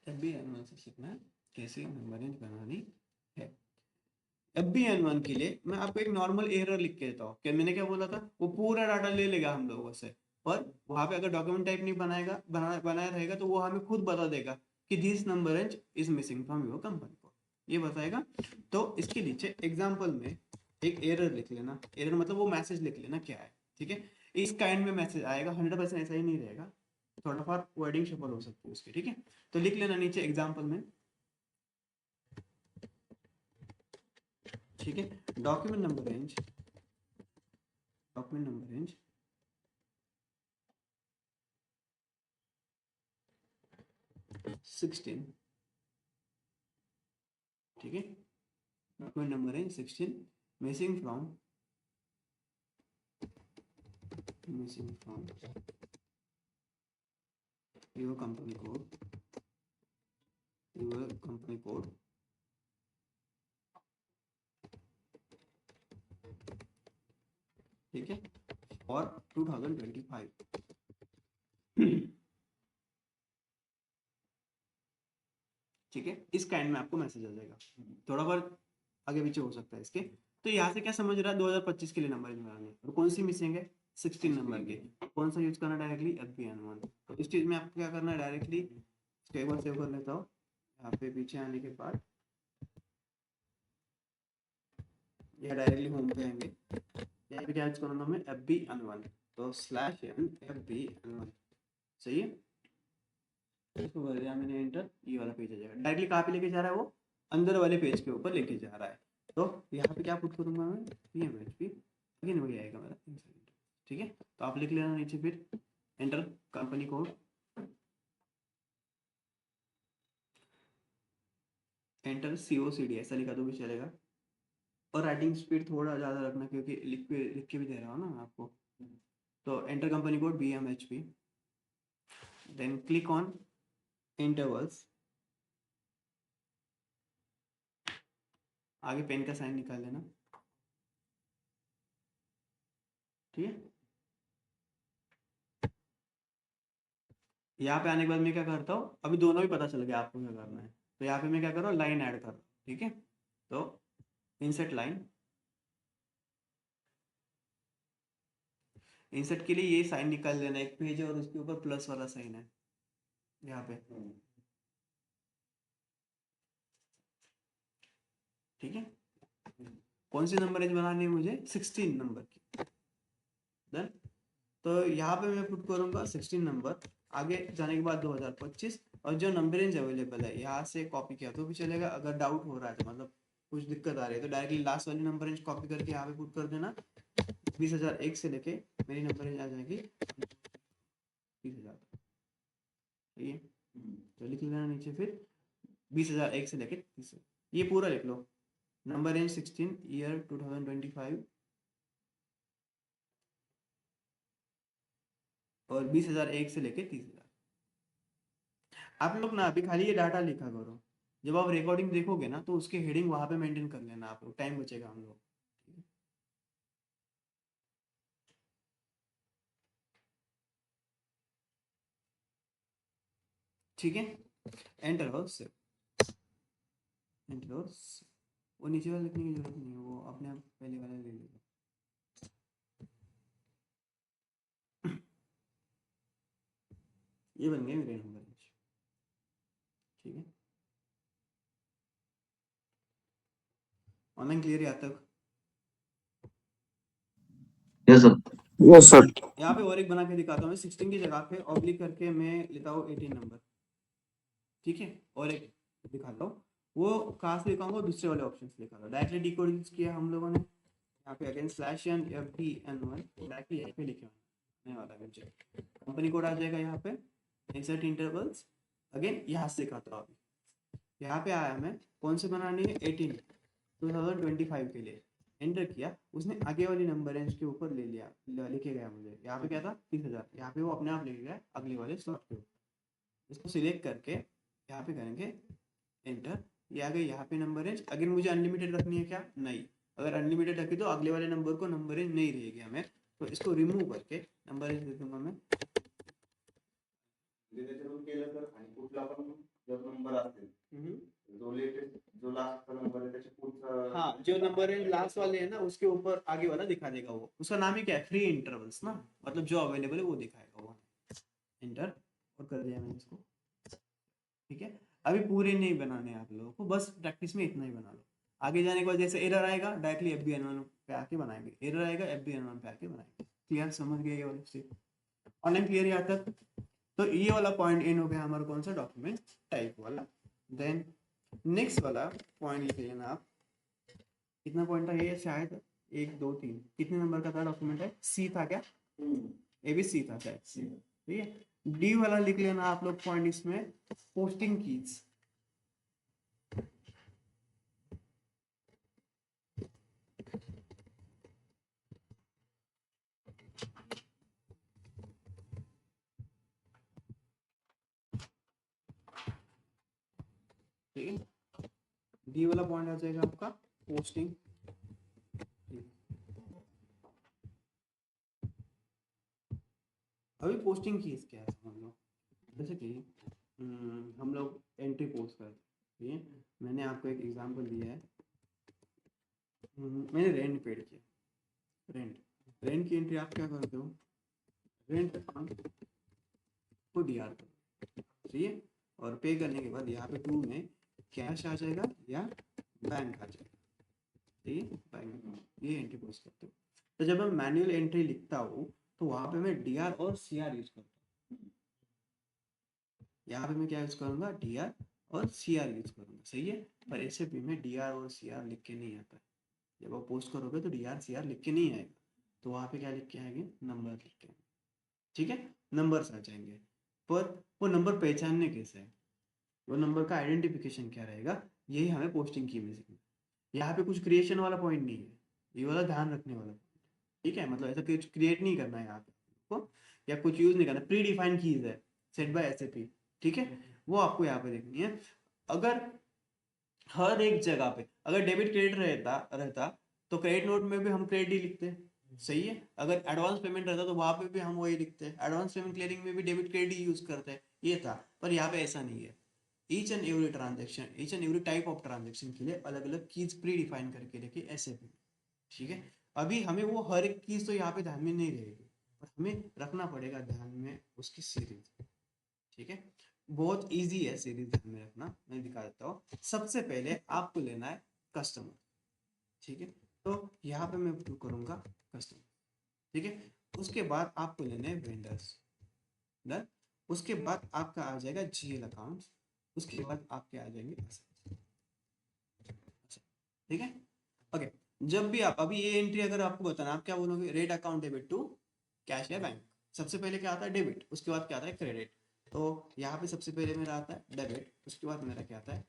एफ बी एन वन से सीखना है कैसे नंबर बनानी है। एफ बी एन वन के लिए मैं आपको एक नॉर्मल एरर लिख के देता हूँ कि मैंने क्या बोला था, वो पूरा डाटा ले लेगा हम लोगों से, पर वहां पे अगर डॉक्यूमेंट टाइप नहीं बनाया रहेगा तो वो हमें खुद बता देगा कि this number range is missing from your company को, ये बताएगा। तो इसके नीचे एग्जाम्पल में एक एरर लिख लेना। एरर मतलब वो मैसेज लिख लेना क्या है। ठीक है, इस काइंड में मैसेज आएगा, 100% ऐसा ही नहीं रहेगा, थोड़ा बहुत वर्डिंग शफल हो सकती है उसकी। ठीक है, तो लिख लेना नीचे एग्जाम्पल में। ठीक है, डॉक्यूमेंट नंबर रेंज 16। ठीक है, document number range 16 missing from your company code ठीक है, और 2025। ठीक है, इस काइंड में आपको मैसेज आ जाएगा, थोड़ा बहुत आगे पीछे हो सकता है इसके। तो यहाँ से क्या समझ रहा है, 2025 के लिए नंबर बनाने और कौन सी मिसिंग है, 16 नंबर के, कौन सा यूज करना डायरेक्टली, FBN1। तो इस चीज में आपको क्या करना है, डायरेक्टली टेबल सेव कर लेता हूँ यहाँ पे पीछे आने के बाद, या डायरेक्टली होम पे आएंगे, यहाँ पे क्या यूज करूंगा मैं, FBN1, तो /n FBN1। सही है, इसको कर दिया मैंने एंटर, ये वाला पेज आ जाएगा। डायरेक्टली कहाँ पे लेके जा रहा है वो, अंदर वाले पेज के ऊपर लेके जा रहा है। तो यहाँ पे क्या पुट करूंगा मैं, PMHP, अगेन वही आएगा मेरा। ठीक है, तो आप लिख लेना नीचे फिर enter company code, enter COCD ऐसा लिखा तो भी चलेगा, और राइटिंग स्पीड थोड़ा ज़्यादा रखना क्योंकि लिख के भी दे रहा हूँ ना आपको। तो enter company code BMHP, then click on intervals, आगे पेन का साइन निकाल लेना। ठीक है, यहाँ पे आने के बाद मैं क्या करता हूँ, अभी दोनों ही पता चल गया आपको क्या करना है। तो यहाँ पे मैं क्या कर रहा हूँ, लाइन ऐड कर रहा हूँ। ठीक है, तो इंसर्ट लाइन, इंसर्ट के लिए ये साइन निकाल लेना, एक पेज है और उसके ऊपर प्लस वाला साइन है यहाँ पे। ठीक है, कौन सी नंबर रेंज बनानी है मुझे, 16 नंबर की। डन, तो यहाँ पे मैं पुट करूंगा 16 नंबर, आगे जाने के बाद 2025, और जो नंबर रेंज अवेलेबल है यहाँ से कॉपी किया तो भी चलेगा। अगर डाउट हो रहा है तो मतलब कुछ दिक्कत आ रही है तो डायरेक्टली लास्ट वाली नंबर रेंज कॉपी करके यहाँ पे पुट कर देना। 20,001 से लेके मेरी नंबर रेंज आ जाएगी 30,000। ठीक है, तो लिख लेना नीचे फिर 20,001 से लेके 30, ये पूरा लिख लो। नंबर रेंज 16, ईयर 2025, और 20,001 से लेके 30,000। आप लोग ना अभी खाली ये डाटा लिखा करो, जब आप रिकॉर्डिंग देखोगे ना तो उसके हेडिंग वहां पे मेंटेन कर लेना आप लोग, टाइम बचेगा हम लोग। ठीक है, एंटर हो सेव, एंटर हो। वो नीचे वाला लिखने की जरूरत नहीं है, वो अपने आप पहले वाला ले लेगा। ये बन गए मेरे नंबर। ठीक है, ऑनलाइन क्लियर है यहाँ तक? Yes sir. Yes sir. यहाँ पे और एक बना के दिखाता हूँ मैं, 16 की जगह पे ऑब्लिक करके मैं लेता हूँ 18 नंबर। ठीक है, और एक दिखाता हूँ, वो कहाँ से लिखाऊंगा, दूसरे वाले ऑप्शन से लिखा था। डायरेक्टली डिकोड यूज किया हम लोगों ने, यहाँ पे अगेन /n FBN1 डायरेक्टली यहाँ पे लिखे वाला है। कंपनी कोड आ जाएगा यहाँ पे, इंसर्ट इंटरवल्स, अगेन यहाँ से दिखाता हूँ। अभी यहाँ पे आया, मैं कौन से बनानी है, 18 2025 के लिए एंटर किया, उसने आगे वाली नंबर रेंज के ऊपर ले लिया, लिखे गया मुझे यहाँ पे क्या था 30,000, यहाँ पे वो अपने आप लिखे गया अगले वाले स्लॉट के ऊपर। इसको सिलेक्ट करके यहाँ पे करेंगे एंटर, ये आ गई यहाँ पे नंबर रेंज। अगर मुझे अनलिमिटेड रखनी है क्या, नहीं, अगर अनलिमिटेड रखी तो अगले वाले नंबर को नंबर रेंज नहीं रहेगी हमें, तो इसको रिमूव करके नंबर रेंज दे दूंगा मैं। केलं तर आणि कुठला पण जर नंबर असेल जो लेटेस्ट जो लास्ट नंबर आहे त्याच्या पुढचा हाँ, जो नंबर रेंज लास्ट वाले है ना उसके ऊपर आगे वाला दिखा देगा वो, उसका नाम ही क्या है, फ्री इंटरवल्स ना, मतलब जो अवेलेबल है वो दिखाएगा वो। एंटर और कर दिया मैंने इसको, ठीक है। अभी पूरे नहीं बनाने आप लोगों को, बस प्रैक्टिस में इतना ही बना लो। आगे जाने के बाद जैसे एरर आएगा डायरेक्टली FBN1 पे आके बनाएंगे, एरर आएगा FBN1 पे आके बनाएंगे। क्लियर, समझ गए ये वाली स्टेप, ऑनलाइन क्लियर यहाँ तक। तो ये वाला पॉइंट इन हो गया हमारा कौन सा, डॉक्यूमेंट टाइप वाला। देन नेक्स्ट वाला पॉइंट लिख लेना आप, कितना पॉइंट था ये, शायद 1 2 3, कितने नंबर का था डॉक्यूमेंट है, सी था क्या, ए बी सी था शायद सी, ठीक है। डी वाला लिख लेना आप लोग पॉइंट इसमें, पोस्टिंग कीज। ठीक है, डी वाला पॉइंट आ जाएगा आपका पोस्टिंग। अभी पोस्टिंग कीज क्या है समझ लो, जैसे कि हम लोग एंट्री पोस्ट करते हैं, मैंने आपको एक एग्जांपल दिया है, मैंने रेंट पेड किया, रेंट की एंट्री आप क्या करते हो, रेंट अकाउंट को DR करो, ठीक है, और पे करने के बाद यहाँ पे टू में कैश आ जाएगा या बैंक आ जाएगा, ठीक है, बैंक, ये एंट्री पोस्ट करते हो। तो जब मैं मैनुअल एंट्री लिखता हूँ तो वहाँ पे मैं DR और CR यूज करता हूँ, यहाँ पे मैं क्या यूज करूँगा, DR और CR यूज करूँगा, सही है। पर SAP में DR और CR लिख के नहीं आता है, जब आप पोस्ट करोगे तो DR CR लिख के नहीं आएगा, तो वहाँ पे क्या लिख के आएंगे, नंबर लिख के, ठीक है, नंबर्स आ जाएंगे। पर वो नंबर पहचानने कैसे है, वो नंबर का आइडेंटिफिकेशन क्या रहेगा, यही हमें पोस्टिंग की में सीखना। यहाँ पे कुछ क्रिएशन वाला पॉइंट नहीं है, ये वाला ध्यान रखने वाला, ठीक है, मतलब ऐसा कुछ क्रिएट नहीं करना है यहाँ पे आपको, या कुछ यूज नहीं करना, प्री डिफाइंड कीज है सेट बाय SAP, ठीक है, वो आपको यहाँ पे देखनी है। अगर हर एक जगह पे अगर डेबिट क्रेडिट रहता तो क्रेडिट नोट में भी हम क्रेडिट ही लिखते, सही है। अगर एडवांस पेमेंट रहता तो वहां पे भी हम वही लिखते हैं, एडवांस पेमेंट क्लियरिंग में भी डेबिट क्रेडिट ही यूज करते हैं, ये था। पर यहाँ पे ऐसा नहीं है, each and every transaction, each and every type of transaction के लिए अलग अलग कीज प्री डिफाइन करके रखी SAP, ठीक है। अभी हमें वो हर एक चीज तो यहाँ पे ध्यान में नहीं रहेगी, पर हमें रखना पड़ेगा ध्यान में उसकी सीरीज, ठीक है, बहुत इजी है सीरीज ध्यान में रखना, मैं दिखा देता हूँ। सबसे पहले आपको लेना है कस्टमर, ठीक है, तो यहाँ पे मैं करूँगा कस्टमर, ठीक है। उसके बाद आपको लेना है वेंडर्स, डन। उसके बाद आपका आ जाएगा GL अकाउंट्स, उसके बाद आपके आ जाएंगे assets, अच्छा, ठीक है, ओके। जब भी आप अभी ये एंट्री अगर आपको बताना, आप क्या बोलोगे, rate account debit to cash या बैंक, सबसे पहले क्या आता है, डेबिट, उसके बाद क्या आता है, क्रेडिट। तो यहाँ पे सबसे पहले मेरा आता है डेबिट, उसके बाद मेरा क्या आता है,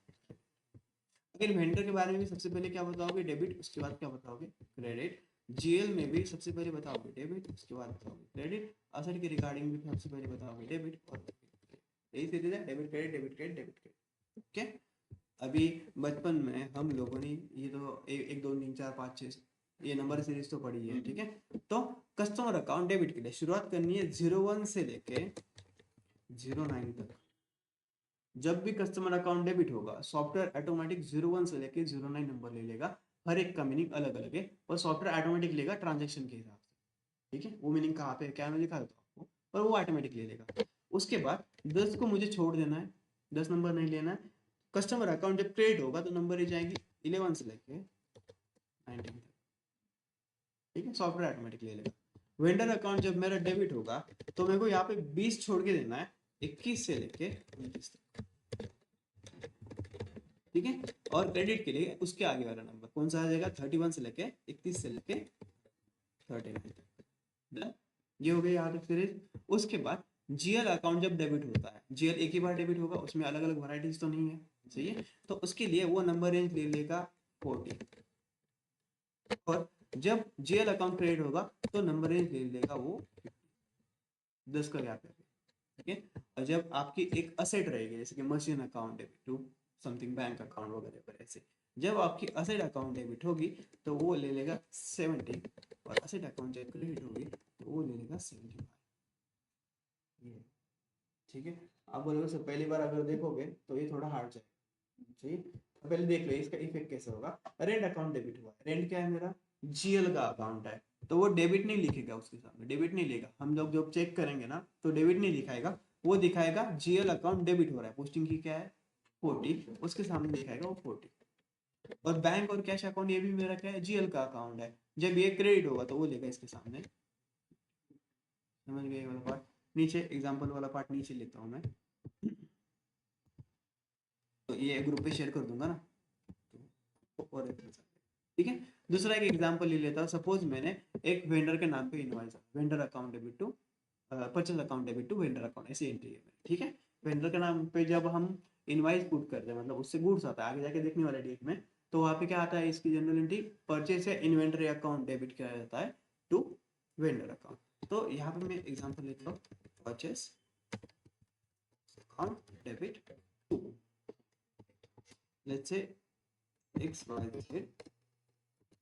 अगर वेंडर के बारे में भी सबसे पहले क्या बताओगे, डेबिट, उसके बाद क्या बताओगे, क्रेडिट। GL में भी सबसे पहले बताओगे डेबिट, उसके बाद बताओगे क्रेडिट। असेट के रिगार्डिंग भी सबसे पहले बताओगे डेबिट और यही सीरीज है, debit credit debit credit debit credit, okay. अभी बचपन में हम लोगों ने ये तो 1 2 3 4 5 6 ये नंबर सीरीज तो पढ़ी है, ठीक है। तो कस्टमर अकाउंट डेबिट के लिए शुरुआत करनी है 01 से लेके 09 तक। जब भी कस्टमर अकाउंट डेबिट होगा सॉफ्टवेयर ऑटोमेटिक 01 से लेके 09 नंबर ले लेगा, हर एक का मीनिंग अलग अलग है, और सॉफ्टवेयर ऑटोमेटिक लेगा ट्रांजेक्शन के हिसाब से, ठीक है। वो मीनिंग कहाँ पे क्या मैं दिखा देता हूँ आपको, पर वो ऑटोमेटिक ले लेगा। उसके बाद 10 को मुझे छोड़ देना है, 10 नंबर नहीं लेना है। कस्टमर अकाउंट जब क्रिएट होगा तो नंबर ही जाएंगी 11 से लेके 19 तक, ठीक है, सॉफ्टवेयर ऑटोमेटिक ले लेगा। वेंडर अकाउंट जब मेरा डेबिट होगा तो मेरे को यहाँ पे 20 छोड़ के देना है, 21 से लेके 29 तक, ठीक है। और क्रेडिट के लिए उसके आगे वाला नंबर कौन सा आ जाएगा, 31 से लेके 31 से लेके 39 तक, ये हो गई यहाँ तक सीरीज। उसके बाद जीएल अकाउंट जब डेबिट होता है, जीएल एक ही बार डेबिट होगा, उसमें अलग अलग वैरायटीज तो नहीं है, सही है। तो उसके लिए वो नंबर रेंज ले लेगा 40, और जब जीएल अकाउंट क्रेडिट होगा तो नंबर रेंज ले लेगा वो 10 का गैप है, ठीक है। और जब आपकी एक असेट रहेगी जैसे कि machine account debit to something bank account वगैरह पर, ऐसे जब आपकी असेट अकाउंट डेबिट होगी तो वो ले लेगा 70, और असेट अकाउंट जब क्रेडिट होगी तो वो ले लेगा 75, ये ठीक है। आप बोलोगे सर पहली बार अगर देखोगे तो ये थोड़ा हार्ड जाएगा, सही है। तो पहले देख लो इसका इफेक्ट कैसे होगा। रेंट अकाउंट डेबिट हुआ, रेंट क्या है मेरा, जीएल का अकाउंट है, तो वो डेबिट नहीं लिखेगा, उसके सामने डेबिट नहीं लेगा। हम लोग जब चेक करेंगे ना तो डेबिट नहीं दिखाएगा, वो दिखाएगा जीएल अकाउंट डेबिट हो रहा है, पोस्टिंग की क्या है 40, उसके सामने दिखाएगा वो 40। और बैंक और कैश अकाउंट ये भी मेरा क्या है, जीएल का अकाउंट है, जब ये क्रेडिट होगा तो वो लेगा इसके सामने। समझ गए वाला पार्ट। नीचे एग्जांपल वाला पार्ट नीचे लेता हूँ मैं, तो ये ग्रुप पे शेयर कर दूंगा ना, और ठीक है। दूसरा एक एग्जांपल ले लेता हूँ। सपोज मैंने एक वेंडर के नाम पे invoice, vendor account debit to purchase account debit to vendor account, ऐसी एंट्री है, ठीक है। वेंडर के नाम पे जब हम इनवॉइस पुट करते हैं, मतलब उससे गुड्स आता है, आगे जाके देखने वाले डेट में, तो वहाँ पे क्या आता है, इसकी जनरल एंट्री परचेज या इन्वेंटरी अकाउंट डेबिट किया जाता है टू वेंडर अकाउंट। तो यहाँ पे मैं एग्जाम्पल लेता हूँ, purchase account debit to let's से XYZ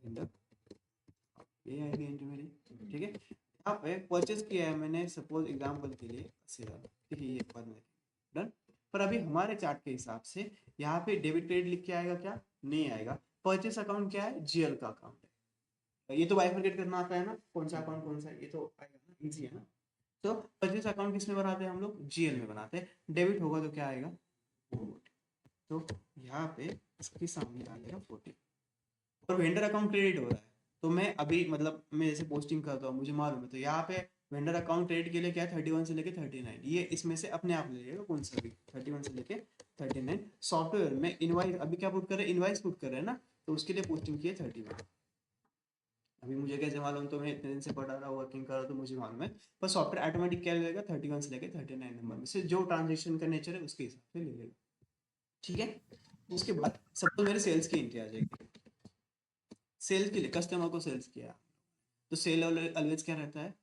वेंडर, ये आएगी एंट्री मेरी, ठीक है। यहाँ पे परचेज किया है मैंने सपोज एग्जांपल के लिए 80,000, ठीक है, ये एक बार में डन। पर अभी हमारे चार्ट के हिसाब से यहाँ पे डेबिट क्रेडिट लिख के आएगा क्या, नहीं आएगा। परचेज अकाउंट क्या है, जीएल का अकाउंट है, ये तो बाइफरकेट करना आता है ना, कौन सा अकाउंट कौन सा है, ये तो आएगा ना, इजी है ना। तो परचेज अकाउंट किस में बनाते हैं हम लोग, जीएल में बनाते हैं। डेबिट होगा तो क्या आएगा 40, तो यहाँ पे इसके सामने आ जाएगा 40। और वेंडर अकाउंट क्रेडिट हो रहा है, तो मैं अभी मतलब मैं जैसे पोस्टिंग करता हूँ मुझे मालूम है, तो यहाँ पे वेंडर अकाउंट क्रेडिट के लिए क्या है 31 से लेके 39, ये इसमें से अपने आप ले लेगा कौन सा भी 31 से लेके 39। सॉफ्टवेयर में इनवाइस अभी क्या पुट कर रहे हैं, इनवाइस पुट कर रहे हैं ना, तो उसके लिए पोस्टिंग की है 31। अभी मुझे कैसे मालूम, तो मैं इतने दिन से पढ़ा रहा वर्किंग कर रहा तो मुझे मालूम है, पर सॉफ्टवेयर ऑटोमेटिक क्या लेगा 31 से लेके 39 नंबर में से जो ट्रांजेक्शन का नेचर है उसके हिसाब से ले लेगा, ठीक है। उसके बाद सपोज मेरे सेल्स की एंट्री आ जाएगी, सेल्स के लिए कस्टमर को सेल्स किया, तो सेल ऑलवेज क्या रहता है,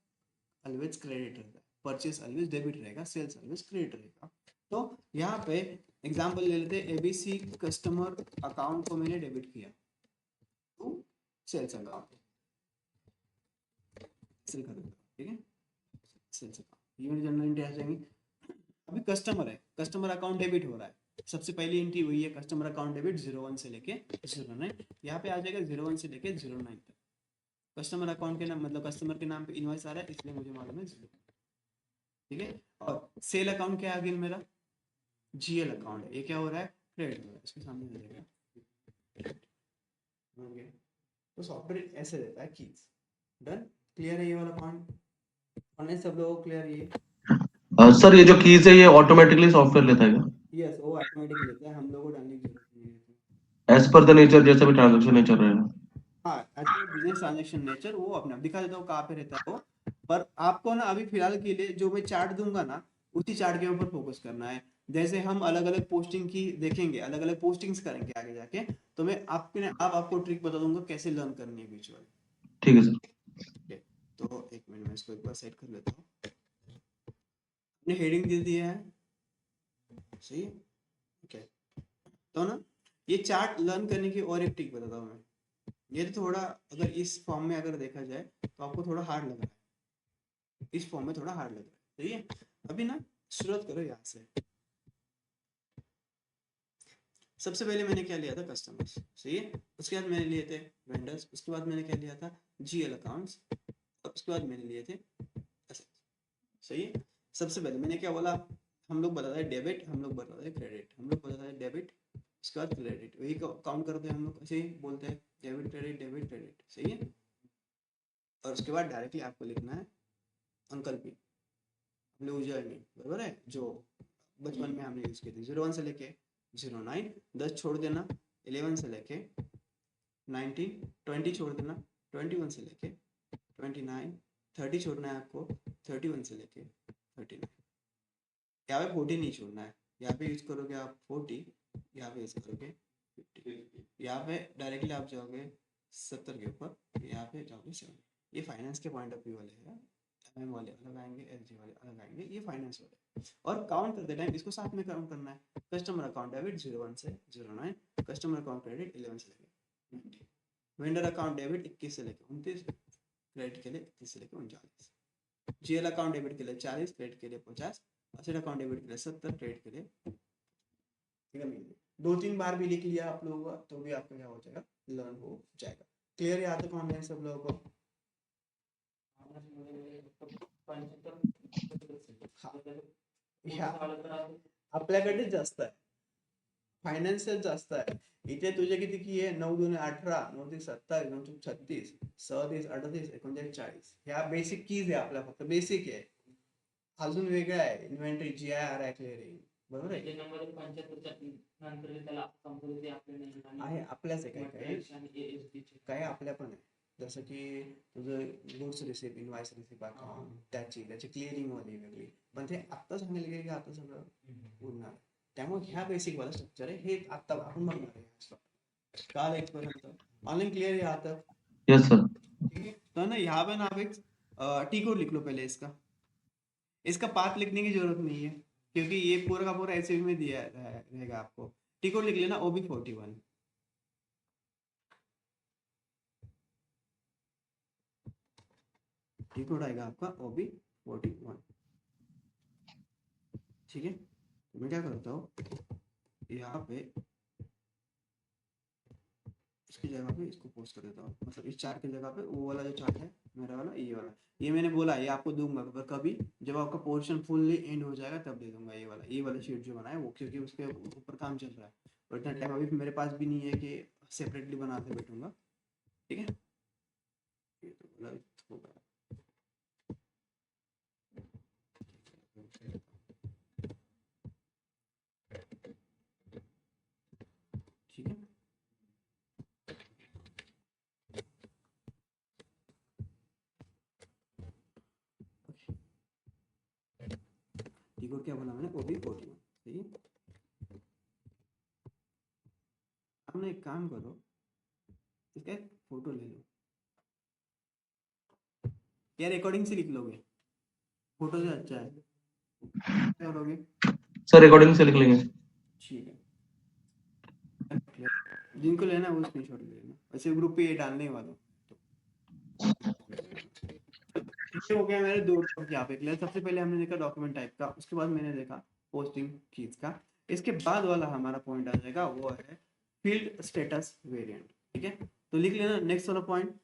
ऑलवेज क्रेडिट रहता है, परचेस ऑलवेज डेबिट रहेगा, सेल्स ऑलवेज क्रेडिट रहेगा। तो यहाँ पे एग्जांपल ले लेते हैं, एबीसी कस्टमर अकाउंट को मैंने डेबिट किया टू सेल्स अकाउंट, सेल कर देता, ठीक है, सेल्स अकाउंट ये जनरल एंट्री आ जाएंगी। अभी कस्टमर है, कस्टमर अकाउंट डेबिट हो रहा है, सबसे पहली एंट्री वही है, कस्टमर अकाउंट डेबिट 01 से लेके 09, यहाँ पे आ जाएगा 01 से लेके 09 तक। कस्टमर अकाउंट के नाम मतलब कस्टमर के नाम पे इनवॉइस आ रहा है इसलिए मुझे मालूम है 0, ठीक है। और सेल अकाउंट क्या है अगेन मेरा जीएल अकाउंट है, ये क्या हो रहा है क्रेडिट हो रहा है, इसके सामने हो जाएगा, ओके। तो सॉफ्टवेयर ऐसे रहता है कीज, डन, क्लियर है ये वाला पॉइंट, और नहीं सब लोगों को क्लियर ये, सर ये जो कीज है ये ऑटोमेटिकली सॉफ्टवेयर लेता है क्या? यस वो ऑटोमेटिक लेता है, हम लोगों को डालने की जरूरत नहीं है। एज पर द नेचर जैसा भी ट्रांजेक्शन नेचर रहेगा। हाँ as per business transaction nature वो अपना दिखा देता हूँ कहाँ पे रहता है वो। पर आपको ना अभी फिलहाल के लिए जो मैं चार्ट दूंगा ना उसी चार्ट के ऊपर फोकस करना है। जैसे हम अलग अलग पोस्टिंग की देखेंगे, अलग अलग पोस्टिंग्स करेंगे आगे जाके, तो मैं आपको ट्रिक बता दूंगा कैसे लर्न करनी है विजुअल, ठीक है सर। ठीक है। तो एक मिनट में इसको एक बार सेट कर लेता हूँ, अपने हेडिंग दे दिया है, सही है, ओके। तो ना ये चार्ट लर्न करने की और एक ट्रिक बताता हूँ मैं, ये तो थोड़ा अगर इस फॉर्म में अगर देखा जाए तो आपको थोड़ा हार्ड लग रहा है, इस फॉर्म में थोड़ा हार्ड लग रहा है, सही है। अभी ना शुरुआत करो यहाँ से, सबसे पहले मैंने क्या लिया था कस्टमर्स, सही है, उसके बाद मैंने लिए थे वेंडर्स, उसके बाद मैंने क्या लिया था जीएल अकाउंट्स, और उसके बाद मैंने लिए थे assets, सही है। सबसे पहले मैंने क्या बोला, हम लोग बताते हैं डेबिट, हम लोग बताते हैं क्रेडिट, हम लोग बताते हैं डेबिट उसके बाद क्रेडिट, वही काउंट करते हैं हम लोग, ऐसे ही बोलते हैं डेबिट क्रेडिट डेबिट क्रेडिट, सही है। और उसके बाद डायरेक्टली आपको लिखना है अंकल पी, हमने उजर्नी बराबर है जो बचपन में हमने यूज की थी, 01 से लेके 09, 10 छोड़ देना, 11 से लेके 19, 20 छोड़ देना, 21 से लेके 29, 30 छोड़ना है आपको, 31 से लेके 39। यहाँ पे 40 नहीं छोड़ना है, यहाँ पे यूज करोगे आप 40, यहाँ पे यूज करोगे 50, यहाँ पे डायरेक्टली आप जाओगे 70 के ऊपर, यहाँ पे जाओगे 7। ये फाइनेंस के पॉइंट ऑफ व्यू वाले हैं, एमएम वाले अलग आएंगे, एलजी वाले अलग आएंगे, ये फाइनेंस वाले। और काउंट करते टाइम इसको साथ में काउंट करना है। कस्टमर अकाउंट डेबिट 01 से 09, कस्टमर अकाउंट क्रेडिट 11 से लेके 19, वेंडर अकाउंट डेबिट 21 से लेके 29, क्रेडिट के लिए 31 से लेके 39, जीएल अकाउंट डेबिट के लिए 40, क्रेडिट के लिए 50, असेट अकाउंट डेबिट के लिए 70, क्रेडिट के लिए, ठीक है। 2-3 बार भी लिख लिया आप लोगों का तो भी आपका क्या हो जाएगा, लर्न हो जाएगा। क्लियर है आता कौन है सब लोगों को? आपल्याकडे जास्त आहे, फायनान्शियल जास्त आहे। इथे तुझे किती की आहे, 9 2 18, 9 3 27, 9 3 36, 37 38 39 40, ह्या बेसिक कीज आहे आपल्या, फक्त बेसिक आहे। अजून वेगळं आहे इन्व्हेंटरी, जीआयआर आहे, क्लिअरिंग, बरोबर आहे? नंबर 75 नंतर त्याला संपूर्ण आहे आपल्याच आहे, काय आपल्या पण आहे। जसं की तुझं goods receipt, invoice receipt account, त्याची क्लिअरिंग वाली वेगळी, पण ते आत्ता सांगायला गेलं की आता सगळं उडणार आहे। त्यामुळे ह्या बेसिक वाला स्ट्रक्चर आहे, हे आता आपण बघणार आहे। काल एक पर्यंत ऑनलाइन क्लियर है यहाँ तक? Yes sir. ठीक है, तो ना यहाँ पे ना आप एक टी कोड लिख लो पहले। इसका पाथ लिखने की जरूरत नहीं है क्योंकि ये पूरा का पूरा ऐसे में दिया रहेगा आपको। टी कोड लिख लेना OB41। टी कोड आएगा आपका OB41, ठीक है। तो मैं क्या करता हूँ, यहाँ पे इसकी जगह पे इसको पोस्ट कर देता हूँ, मतलब इस चार्ट की जगह पे वो वाला जो चार्ट है मेरा वाला, ये वाला, ये मैंने बोला ये आपको दूंगा अगर कभी जब आपका पोर्शन फुल्ली एंड हो जाएगा तब दे दूंगा। ये वाला शीट जो बनाया वो, क्योंकि उसके ऊपर काम चल रहा है और इतना टाइम अभी मेरे पास भी नहीं है कि सेपरेटली बनाते बैठूंगा, ठीक है। ये तो गलत हो गया, ठीक है। ठीक है, क्या बोला मैंने, OB41, सही है। अब ना एक काम करो, इसका एक फोटो ले लो यार, रिकॉर्डिंग से लिख लोगे, फोटो से अच्छा है। क्या करोगे सर रिकॉर्डिंग से लिख लेंगे। ठीक है, जिनको लेना है वो स्क्रीनशॉट ले लेना, ऐसे ग्रुप पे ये डालने वाला हूँ। तो हो गया मेरे दो टॉपिक यहाँ पे क्लियर। सबसे पहले हमने देखा डॉक्यूमेंट टाइप का, उसके बाद मैंने देखा पोस्टिंग कीज का। इसके बाद वाला हमारा पॉइंट आ जाएगा वो है फील्ड स्टेटस वेरिएंट, ठीक है। तो लिख लेना नेक्स्ट वाला पॉइंट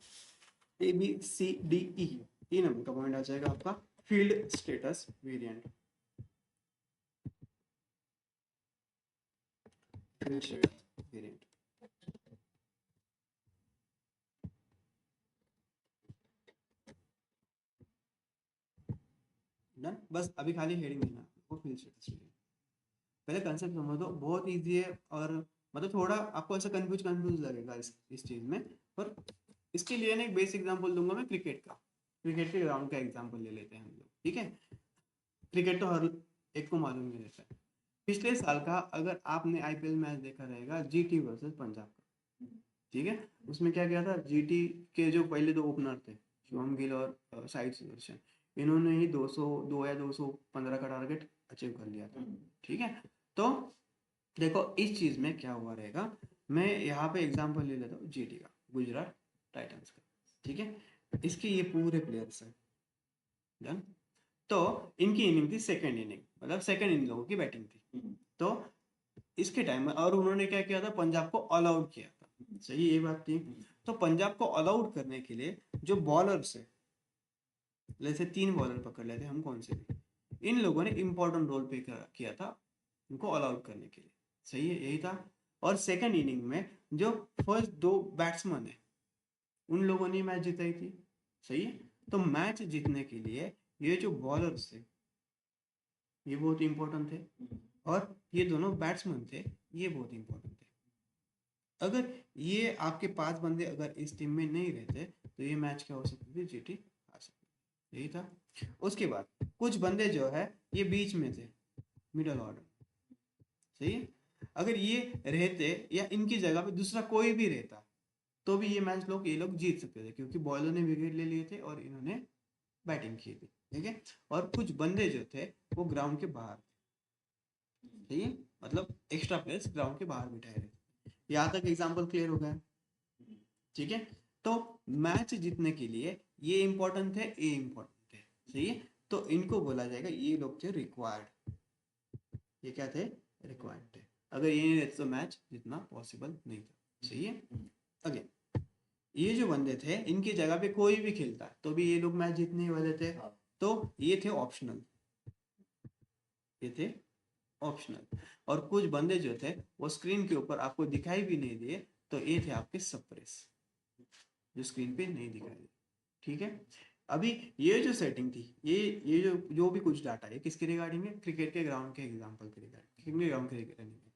ABCDE, 3 नंबर का पॉइंट आ जाएगा आपका field status variant. Variant done. बस अभी खाली हेडिंग देना वो फील्ड स्टेटस वेरिएंट। पहले कंसेप्ट समझ दो, बहुत इजी है और मतलब थोड़ा आपको ऐसा कंफ्यूज लगेगा इस चीज में, पर इसके लिए ना एक बेसिक एग्जांपल दूंगा मैं क्रिकेट का। क्रिकेट के ग्राउंड का एग्जांपल ले लेते हैं हम लोग, ठीक है। क्रिकेट तो हर एक को मालूम ही रहता है। पिछले साल का अगर आपने IPL मैच देखा रहेगा GT वर्सेस पंजाब का, ठीक है। उसमें क्या किया था, GT के जो पहले 2 ओपनर थे शुभम गिल और साइड सुदर्शन, इन्होंने ही 202 या 215 का टारगेट अचीव कर लिया था, ठीक है। तो देखो इस चीज में क्या हुआ रहेगा, मैं यहाँ पे एग्जांपल ले लेता हूँ GT का, गुजरात टाइटंस का, ठीक है। इसके ये पूरे प्लेयर्स हैं, डन। तो इनकी इनिंग थी सेकंड इनिंग, मतलब सेकंड इन लोगों की बैटिंग थी। तो इसके टाइम में और उन्होंने क्या किया था, पंजाब को ऑल आउट किया था, सही ये बात थी। तो पंजाब को ऑल आउट करने के लिए जो बॉलर्स है, जैसे 3 बॉलर पकड़ लेते हम कौन से भी, इन लोगों ने इंपॉर्टेंट रोल प्ले किया था उनको ऑल आउट करने के लिए, सही है यही था। और सेकंड इनिंग में जो फर्स्ट 2 बैट्समैन है उन लोगों ने मैच जिताई थी, सही है। तो मैच जीतने के लिए ये जो बॉलर्स थे ये बहुत इंपॉर्टेंट थे और ये दोनों बैट्समैन थे ये बहुत इंपॉर्टेंट थे। अगर ये आपके 5 बंदे अगर इस टीम में नहीं रहते तो ये मैच क्या हो सकती थी, GT आ सकती। यही था। उसके बाद कुछ बंदे जो है ये बीच में थे, मिडल ऑर्डर, सही है। अगर ये रहते या इनकी जगह पे दूसरा कोई भी रहता तो भी ये मैच ये लोग जीत सकते थे, क्योंकि बॉलर ने विकेट ले लिए थे और इन्होंने बैटिंग की थी, ठीक है। और कुछ बंदे जो थे वो ग्राउंड के बाहर थे, ठीक है, मतलब एक्स्ट्रा प्लेयर्स ग्राउंड के बाहर बिठाए रहे। यहाँ तक एग्जाम्पल क्लियर हो गया, ठीक है। तो मैच जीतने के लिए ये इंपॉर्टेंट थे, ये इंपॉर्टेंट थे, सही है। तो इनको बोला जाएगा, ये लोग थे रिक्वायर्ड, ये क्या थे, रिक्वायर्ड थे। अगर ये नहीं रहते तो मैच जितना पॉसिबल नहीं था, सही है। अगेन ये जो बंदे थे इनकी जगह पे कोई भी खेलता तो भी ये लोग मैच जीतने वाले थे, तो ये थे ऑप्शनल, ये थे ऑप्शनल। और कुछ बंदे जो थे वो स्क्रीन के ऊपर आपको दिखाई भी नहीं दिए, तो ये थे आपके सप्रेस, जो स्क्रीन पे नहीं दिखाई दिए, ठीक है। अभी ये जो सेटिंग थी, ये जो भी कुछ डाटा है किसके रिगार्डिंग है, क्रिकेट के ग्राउंड के एग्जांपल के रिगार्डिंग, क्रिकेट के ग्राउंड के रिगार्डिंग है।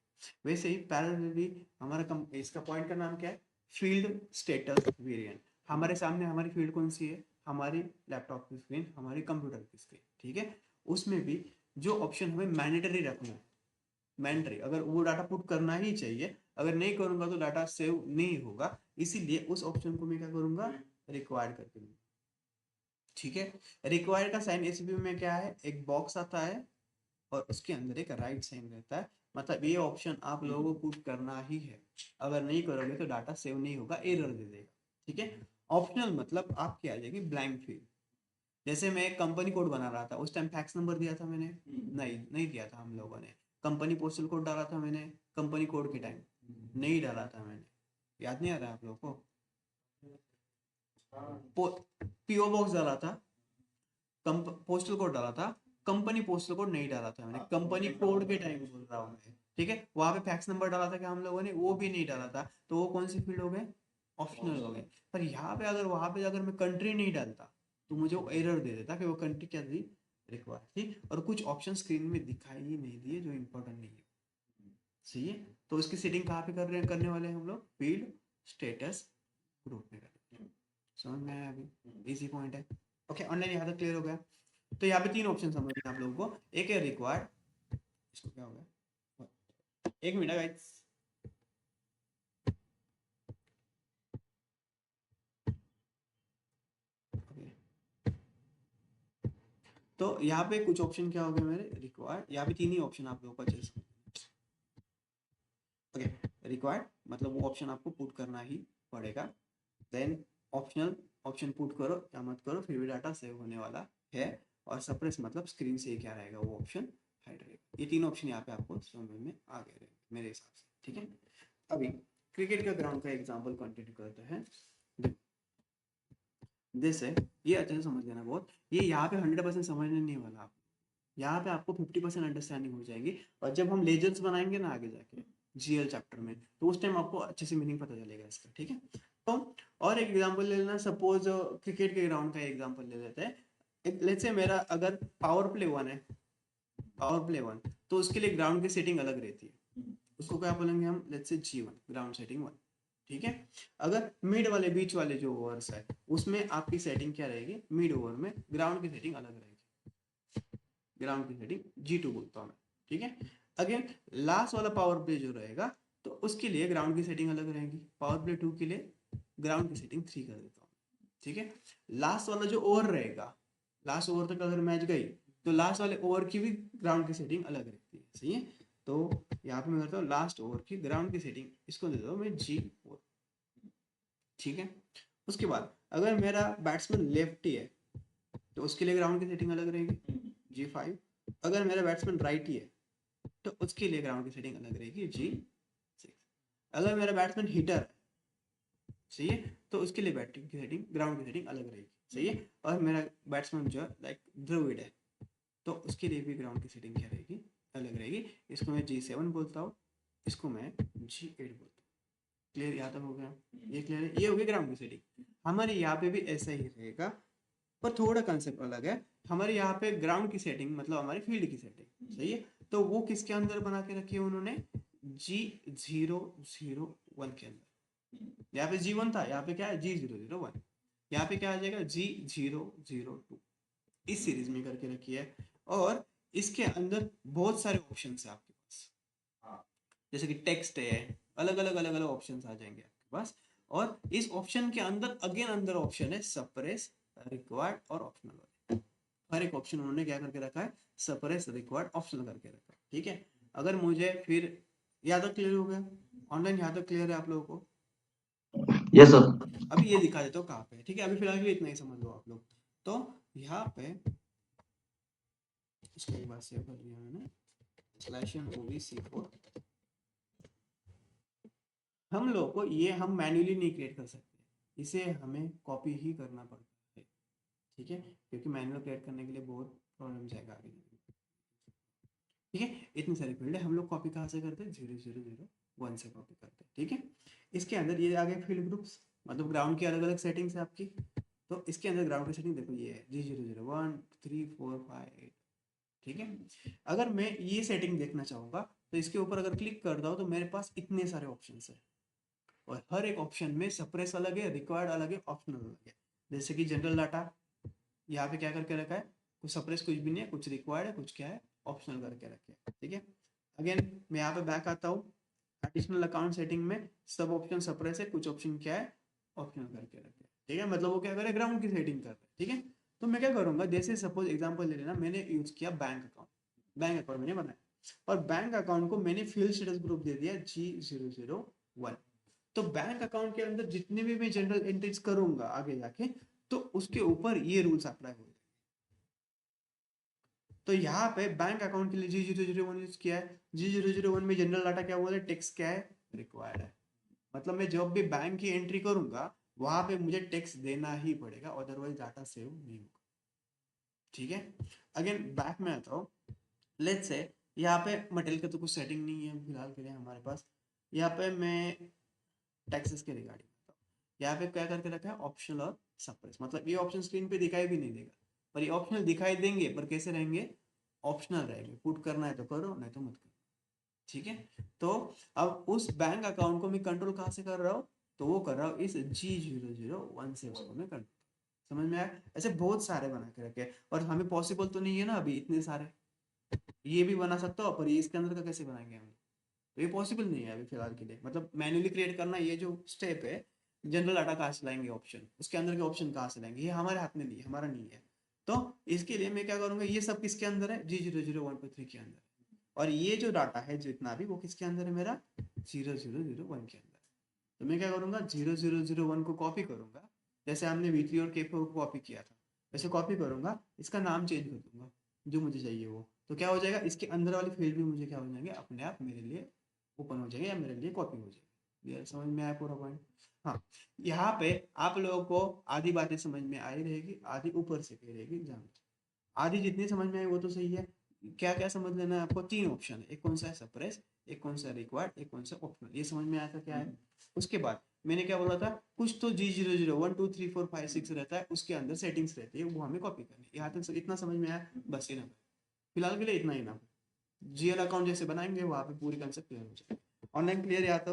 वैसे ही पैरेलली हमारा इसका पॉइंट का नाम क्या है, फील्ड स्टेटस वेरिएंट। हमारे सामने हमारी फील्ड कौन सी है, हमारी लैपटॉप की स्क्रीन, हमारी कंप्यूटर की स्क्रीन, ठीक है। उसमें भी जो ऑप्शन हमें मैंडेटरी रखना है, मैंडेटरी, अगर वो डाटा पुट करना ही चाहिए, अगर नहीं करूंगा तो डाटा सेव नहीं होगा, इसीलिए उस ऑप्शन को मैं क्या करूंगा, रिक्वायर्ड करके दूंगा, ठीक है। रिक्वायर्ड का साइन एसीपी में क्या है, एक बॉक्स आता है और उसके अंदर एक राइट साइन रहता है, मतलब ये ऑप्शन आप लोगों को पुट करना ही है, अगर नहीं करोगे तो डाटा सेव नहीं होगा, एरर दे देगा, ठीक है। ऑप्शनल मतलब आपकी आ जाएगी ब्लैंक फील्ड। जैसे मैं एक कंपनी कोड बना रहा था, उस टाइम फैक्स नंबर दिया था मैंने, नहीं दिया था हम लोगों ने। कंपनी पोस्टल कोड डाला था मैंने, कंपनी कोड के टाइम नहीं डाला था मैंने, याद नहीं आ रहा आप लोगों को। पीओ बॉक्स डाला था, पोस्टल कोड डाला था, कंपनी पोस्टल कोड नहीं डाला था मैंने, कंपनी कोड के टाइम बोल रहा हूँ मैं, ठीक है। वहां पे फैक्स नंबर डाला था क्या हम लोगों ने, वो भी नहीं डाला था, तो वो कौन सी फील्ड हो गए, ऑप्शनल हो गए। पर यहाँ पे अगर वहां पे अगर मैं कंट्री नहीं डालता तो मुझे वो एरर दे देता कि वो कंट्री क्या थी, रिक्वायर्ड थी, और कुछ ऑप्शन स्क्रीन में दिखाई ही नहीं दिए जो इंपॉर्टेंट नहीं है, सही है। तो उसकी सेटिंग कहाँ पे करने वाले हैं हम लोग, फील्ड स्टेटस ग्रुप में करेंगे। समझ में आया, अभी इजी पॉइंट है। ओके, ऑनलाइन यहाँ तक क्लियर हो गया। तो यहाँ पे तीन ऑप्शन समझ में आप लोगों को, एक है रिक्वायर्ड, इसको क्या हो गया, एक मिनट गाइस, तो यहाँ पे कुछ ऑप्शन क्या हो गए मेरे, रिक्वायर्ड, यहाँ पे तीन ही ऑप्शन आप लोगों को अच्छे से, ओके। रिक्वायर्ड मतलब वो ऑप्शन आपको पुट करना ही पड़ेगा, देन ऑप्शनल, ऑप्शन पुट करो या मत करो फिर भी डाटा सेव होने वाला है, और सप्रेस मतलब स्क्रीन से क्या रहेगा, वो ऑप्शन हाइड रहेगा। ये तीन ऑप्शन यहाँ पे आपको समझ में आ गए रहेंगे मेरे हिसाब से, ठीक है। अभी क्रिकेट का ग्राउंड का एग्जाम्पल कंटिन्यू करते हैं। जैसे ये अच्छे से समझ लेना बहुत, ये यहाँ पे 100% समझने नहीं वाला आप, यहाँ पे आपको 50% अंडरस्टैंडिंग हो जाएगी, और जब हम लेजेंड्स बनाएंगे ना आगे जाके जीएल चैप्टर में, तो उस टाइम आपको अच्छे से मीनिंग पता चलेगा इसका, ठीक है। तो और एक एग्जांपल ले लेना, सपोज क्रिकेट के ग्राउंड का एग्जांपल ले लेते हैं। लेट्स से मेरा अगर पावर प्ले 1 है, पावर प्ले 1, तो उसके लिए ग्राउंड की सेटिंग अलग रहती है, उसको क्या बोलेंगे हम, let's say G1, ground setting 1, ठीक है। अगर मिड वाले बीच वाले जो ओवर्स है उसमें आपकी सेटिंग क्या रहेगी, मिड ओवर में ग्राउंड की सेटिंग अलग रहेगी, ग्राउंड की सेटिंग G2 बोलता हूँ मैं, ठीक है। अगेन लास्ट वाला पावर प्ले जो रहेगा तो उसके लिए ग्राउंड की सेटिंग अलग रहेगी, पावर प्ले 2 के लिए ग्राउंड की सेटिंग 3 कर देता हूँ, ठीक है। लास्ट वाला जो ओवर रहेगा, लास्ट ओवर तक अगर मैच गई तो लास्ट वाले ओवर की भी ग्राउंड की सेटिंग अलग रहती है, सही है। तो यहाँ पे मैं करता हूँ लास्ट ओवर की ग्राउंड की सेटिंग, इसको देता हूँ मैं G4, ठीक है। उसके बाद अगर मेरा बैट्समैन लेफ्टी है तो उसके लिए ग्राउंड की सेटिंग अलग रहेगी, G5। अगर मेरा बैट्समैन राइटी है तो उसके लिए ग्राउंड की सेटिंग अलग रहेगी, G6। अगर मेरा बैट्समैन हिटर है, सही है, तो उसके लिए बैटिंग की सेटिंग, ग्राउंड की सेटिंग अलग रहेगी, सही है। और मेरा बैट्समैन जो लाइक द्रविड़ है तो उसके लिए भी ग्राउंड की सेटिंग क्या रहेगी, अलग रहेगी। इसको मैं G7 बोलता हूँ, इसको मैं G8 बोलता हूँ। क्लियर, यहाँ तक हो गया, ये क्लियर है, ये हो गई ग्राउंड की सेटिंग। हमारे यहाँ पे भी ऐसा ही रहेगा, पर थोड़ा कंसेप्ट अलग है। हमारे यहाँ पे ग्राउंड की सेटिंग मतलब हमारी फील्ड की सेटिंग, सही है, तो वो किसके अंदर बना के रखी है उन्होंने, G001 के अंदर। यहाँ पे G1 था, यहाँ पे क्या है, G001, यहाँ पे क्या आ जाएगा, G002, इस सीरीज में करके रखी है, और इसके अंदर बहुत सारे ऑप्शन है आपके पास, जैसे कि टेक्स्ट है, अलग अलग ऑप्शन आ जाएंगे आपके पास। और इस ऑप्शन के अंदर अगेन अंदर ऑप्शन है सप्रेस, रिक्वायर्ड और ऑप्शनल। हर एक ऑप्शन उन्होंने क्या करके रखा है, सप्रेस, रिक्वायर्ड, ऑप्शनल करके रखा है। ठीक है, अगर मुझे फिर यहाँ तक क्लियर हो गया, ऑनलाइन यहाँ तक क्लियर है आप लोगों को? Yes sir. अभी ये दिखा देता हूँ कहाँ पे, ठीक है, अभी फिलहाल के लिए इतना ही समझ लो आप लोग। तो यहाँ पे इसको एक बार सेव कर लिया मैंने, /OVC4। हम लोग को ये हम मैन्युअली नहीं क्रिएट कर सकते, इसे हमें कॉपी ही करना पड़ता है। ठीक है, क्योंकि मैनुअल क्रिएट करने के लिए बहुत प्रॉब्लम जाएगा आगे। ठीक है, इतनी सारी फील्ड है, हम लोग कॉपी कहाँ से करते हैं, 0001 से कॉपी करते हैं। ठीक है, इसके अंदर ये आ गए फील्ड ग्रुप्स, मतलब ग्राउंड की अलग अलग सेटिंग्स है आपकी। तो इसके अंदर ग्राउंड की सेटिंग देखो, ये है G001 3 4 5 8। ठीक है, अगर मैं ये सेटिंग देखना चाहूंगा तो इसके ऊपर अगर क्लिक करता हूँ तो मेरे पास इतने सारे ऑप्शन है, और हर एक ऑप्शन में सप्रेस अलग है, रिक्वायर्ड अलग है, ऑप्शनल अलग है। जैसे कि जनरल डाटा यहाँ पे क्या करके रखा है, कुछ सप्रेस कुछ भी नहीं है, कुछ रिक्वायर्ड है, कुछ क्या है, ऑप्शनल करके रखे है। ठीक है, अगेन मैं यहाँ पे बैक आता हूँ, एडिशनल अकाउंट सेटिंग में सब ऑप्शन सप्रेस है, कुछ ऑप्शन क्या है, ऑप्शनल करके रखे। ठीक है, मतलब वो क्या करे, ग्राउंड की सेटिंग कर रहे हैं। ठीक है, तो मैं क्या करूंगा, जैसे सपोज एग्जांपल ले लेना, मैंने यूज किया बैंक अकाउंट, बैंक अकाउंट मैंने बनाया, और बैंक अकाउंट को मैंने फील्ड स्टेटस ग्रुप दे दिया G001। तो बैंक अकाउंट के अंदर जितने भी मैं जनरल एंट्रीज करूंगा आगे जाके, तो उसके ऊपर ये रूल्स अप्लाई होंगे। तो यहाँ पे बैंक अकाउंट के लिए G001 यूज किया है, G001 में जनरल डाटा क्या बोले, टेक्स्ट क्या है, रिक्वायर्ड है। मतलब मैं जब भी बैंक की एंट्री करूंगा वहां पे मुझे टेक्स्ट देना ही पड़ेगा, अदरवाइज डाटा सेव नहीं होगा। ठीक है, अगेन बैक में आता हूँ, लेट्स से यहाँ पे मटेरियल का तो कुछ सेटिंग नहीं है फिलहाल के लिए हमारे पास। यहाँ पे मैं टैक्सेस के रिगार्डिंग यहाँ पे क्या करके रखा है, ऑप्शनल और सप्रेस। मतलब ये ऑप्शन स्क्रीन पे दिखाई भी नहीं देगा, पर ये ऑप्शनल दिखाई देंगे, पर कैसे रहेंगे, ऑप्शनल रहेंगे। पुट करना है तो करो, नहीं तो मत करो। ठीक है, तो अब उस बैंक अकाउंट को मैं कंट्रोल कहाँ से कर रहा हूँ, तो वो कर रहा हूँ इस G001 से, उसको मैं कंट्रोल। समझ में आया? ऐसे बहुत सारे बना के रखे, और हमें पॉसिबल तो नहीं है ना अभी इतने सारे, ये भी बना सकता हो, पर ये इसके अंदर का कैसे बनाएंगे हम, तो ये पॉसिबल नहीं है अभी फिलहाल के लिए। मतलब मैन्युअली क्रिएट करना, ये जो स्टेप है, जनरल डाटा कहाँ से लाएंगे, ऑप्शन, उसके अंदर के ऑप्शन कहाँ से लाएंगे, ये हमारे हाथ में नहीं है, हमारा नहीं है। तो इसके लिए मैं क्या करूंगा, ये सब किसके अंदर है, G00123 के अंदर, और ये जो डाटा है जितना भी, वो किसके अंदर है, मेरा 0001 के अंदर। तो मैं क्या करूंगा, 0001 को कॉपी करूंगा, जैसे हमने वीकली और K4 को कॉपी किया था, वैसे कॉपी करूंगा, इसका नाम चेंज कर दूंगा जो मुझे चाहिए वो। तो क्या हो जाएगा, इसके अंदर वाली फील्ड भी मुझे क्या हो जाएंगे, अपने आप मेरे लिए ओपन हो जाएगा, या मेरे लिए कॉपी हो जाएगी। ये समझ में आया पूरा पॉइंट? हाँ, यहाँ पे आप लोगों को आधी बातें समझ में आई रहेगी, आधी ऊपर से कही रहेगी एग्जाम। आधी जितनी समझ में आई वो तो सही है। क्या क्या समझ लेना है आपको, 3 ऑप्शन है, एक कौन सा है सप्रेस, एक कौन सा रिक्वायर्ड, एक कौन सा ऑप्शनल। ये समझ में आया था क्या है? उसके बाद मैंने क्या बोला था, कुछ तो G001 2 3 4 5 6 रहता है, उसके अंदर सेटिंग्स रहती है, वो हमें कॉपी करनी है। यहाँ तक इतना समझ में आया? बस इतना फिलहाल के लिए इतना ही ना। जीएल अकाउंट जैसे बनाएंगे वहां पे पूरी कंसेप्ट क्लियर हो जाएगी। ऑनलाइन क्लियर या तो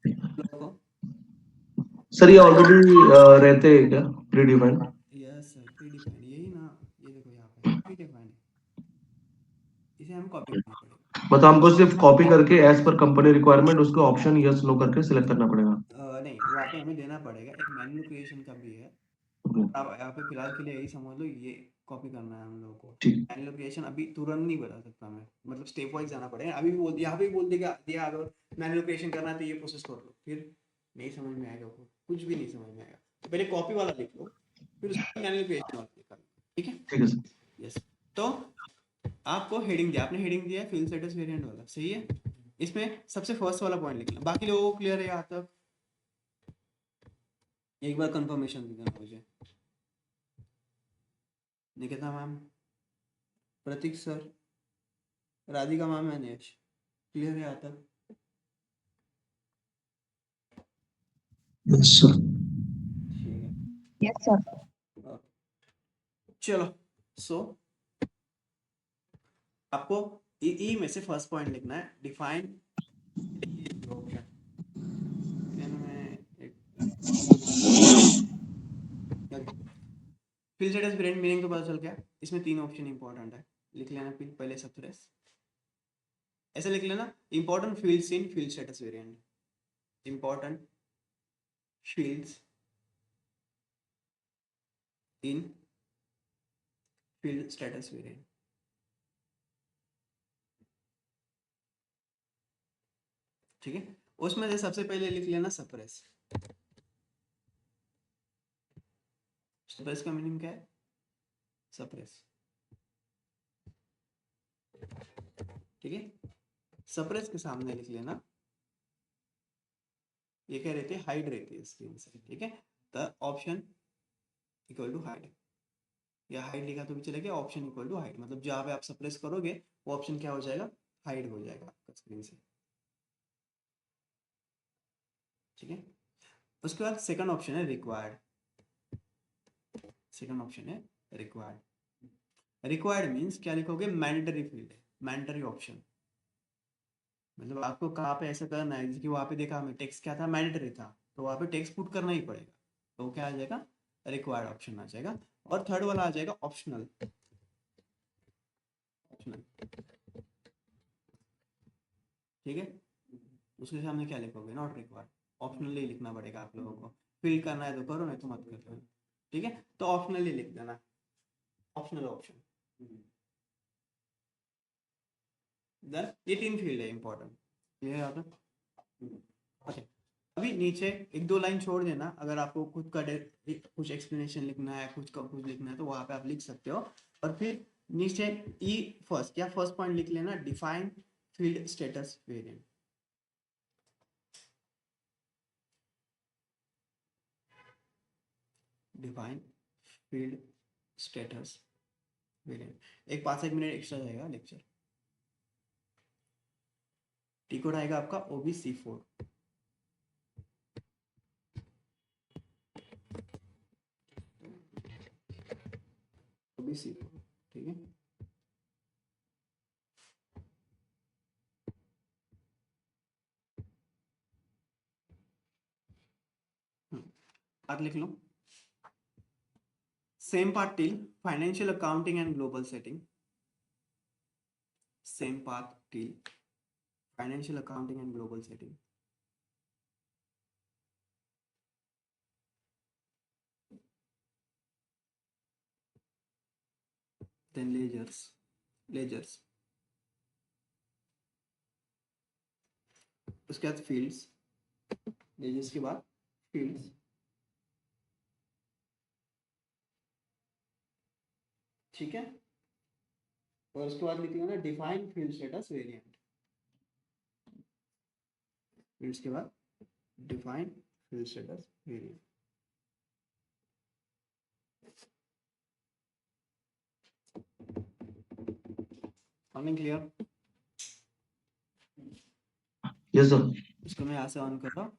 लोगों को? सर ये ऑलरेडी रहते हैं क्या pre defined? Yes sir, pre defined यही ना, ये देखो यहाँ पे प्री डिफाइंड है, इसे हम कॉपी करना पड़ेगा। मतलब हमको सिर्फ कॉपी करके एज पर कंपनी रिक्वायरमेंट उसके ऑप्शन यस नो करके सिलेक्ट करना पड़ेगा। नहीं, वहाँ पे हमें देना पड़ेगा, एक मैन्युअल क्रिएशन का भी है। आप यहाँ पे फिलहाल के लिए यही समझ लो, ये कॉपी करना है हम लोगों को। ठीक। मैन्युअल क्रिएशन अभी तुरंत नहीं बता सकता मैं, मतलब स्टेप वाइज जाना पड़ेगा। अभी भी बोल, यहाँ पे भी बोल देगा दिया, अगर मैन्युअल क्रिएशन करना है तो ये प्रोसेस कर लो, फिर नहीं समझ में आएगा, कुछ भी नहीं समझ में आएगा। तो पहले कॉपी वाला लिख लो, फिर उसका मैन्युअल क्रिएशन वाला लिखा। ठीक है, ठीक है सर। यस। तो आपको हेडिंग दिया, आपने हेडिंग दिया फील्ड स्टेटस वेरिएंट वाला, सही है। इसमें सबसे फर्स्ट वाला पॉइंट लिखना, बाकी लोगों को क्लियर है यहाँ तक? एक बार कंफर्मेशन दे देना मुझे। Nikita ma'am, Prateek sir, Radhika ma'am, Anesh, clear है यहाँ तक? Yes sir. ठीक है, यस सर। ओके। चलो, सो आपको ई में से फर्स्ट पॉइंट लिखना है, डिफाइन ऑप्शन। मैं एक फील्ड स्टेटस वेरिएंट मीनिंग तो पता चल गया। इसमें 3 ऑप्शन इंपॉर्टेंट है, लिख लेना फिर पहले सब फ्रेश ऐसे लिख लेना। Important fields in field status variant, important fields in field status variant. ठीक है, उसमें से सबसे पहले लिख लेना सप्रेस। सप्रेस का मीनिंग क्या है? सप्रेस। ठीक है, सप्रेस के सामने लिख लेना, ये क्या रहती है? हाइड रहती है स्क्रीन से। ठीक है, the option equal to hide, या हाइड लिखा तो भी चलेगा, ऑप्शन इक्वल टू हाइड, मतलब जहाँ पे आप सप्रेस करोगे वो ऑप्शन क्या हो जाएगा? हाइड हो जाएगा आपका स्क्रीन से। ठीक है, उसके बाद सेकंड ऑप्शन है रिक्वायर्ड। सेकंड ऑप्शन है रिक्वायर्ड। रिक्वायर्ड मीन्स क्या लिखोगे? मैंडेटरी फील्ड है, मैंडेटरी ऑप्शन, मतलब आपको कहाँ पे ऐसा करना है, जैसे कि वहाँ पे देखा हमें टेक्स्ट क्या था? मैंडेटरी था, तो वहाँ पे टेक्स्ट पुट करना ही पड़ेगा, तो क्या आ जाएगा? रिक्वायर्ड ऑप्शन आ जाएगा। और थर्ड वाला आ जाएगा ऑप्शनल। ऑप्शनल, ठीक है, उसके सामने क्या लिखोगे? Not required. ऑप्शनली लिखना पड़ेगा आप लोगों को, फिल करना है तो करो, नहीं तो मत करो। ठीक है, तो ऑप्शनली लिख देना, ऑप्शनल ऑप्शन। देन ये 3 फील्ड है इंपॉर्टेंट, ये है यहाँ पे। अच्छा, अभी नीचे 1-2 लाइन छोड़ देना, अगर आपको खुद का कुछ एक्सप्लेनेशन लिखना है, कुछ लिखना है तो वहाँ पे आप लिख सकते हो। और फिर नीचे ई फर्स्ट या फर्स्ट पॉइंट लिख लेना, define field status variant. Define field status variant. एक 5-1 मिनट एक्स्ट्रा जाएगा लेक्चर। टी कोड आएगा आपका OBC4। OBC4, ठीक है। बात लिख लो, same part till financial accounting and global setting. Same path till financial accounting and global setting. Then ledgers, उसके बाद fields, ledgers के बाद fields। ठीक है, और उसके बाद लिख लेना define field status variant. Fields के बाद define field status variant. Clear? Yes sir. इसको मैं यहाँ से ऑन कर रहा हूँ,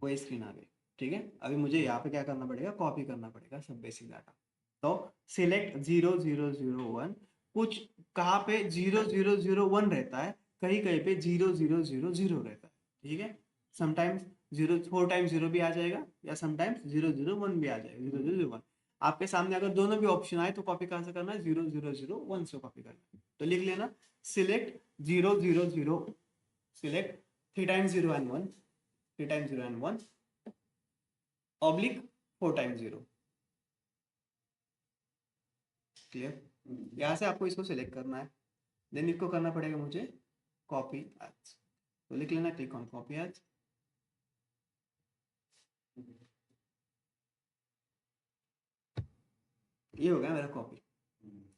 वही स्क्रीन आ गई। ठीक है, अभी मुझे यहाँ पे क्या करना पड़ेगा? कॉपी करना पड़ेगा सब बेसिक डाटा। तो सिलेक्ट 0001, कुछ कहाँ पे 0001 रहता है, कहीं कहीं पे 0000 रहता है। ठीक है, समटाइम्स 4 टाइम्स 0 भी आ जाएगा, या समटाइम्स 001 भी आ जाएगा। 001 आपके सामने अगर दोनों भी ऑप्शन आए तो कॉपी कहाँ से करना है? 0001 से कॉपी करना है। तो लिख लेना select 000, select 3 times 0 and 1, 3 times 0 and 1, oblique 4 times 0। Clear? यहाँ से आपको इसको सिलेक्ट करना है, देन इसको करना पड़ेगा मुझे कॉपी एज। तो लिख लेना क्लिक ऑन कॉपी एज। ये हो गया मेरा कॉपी।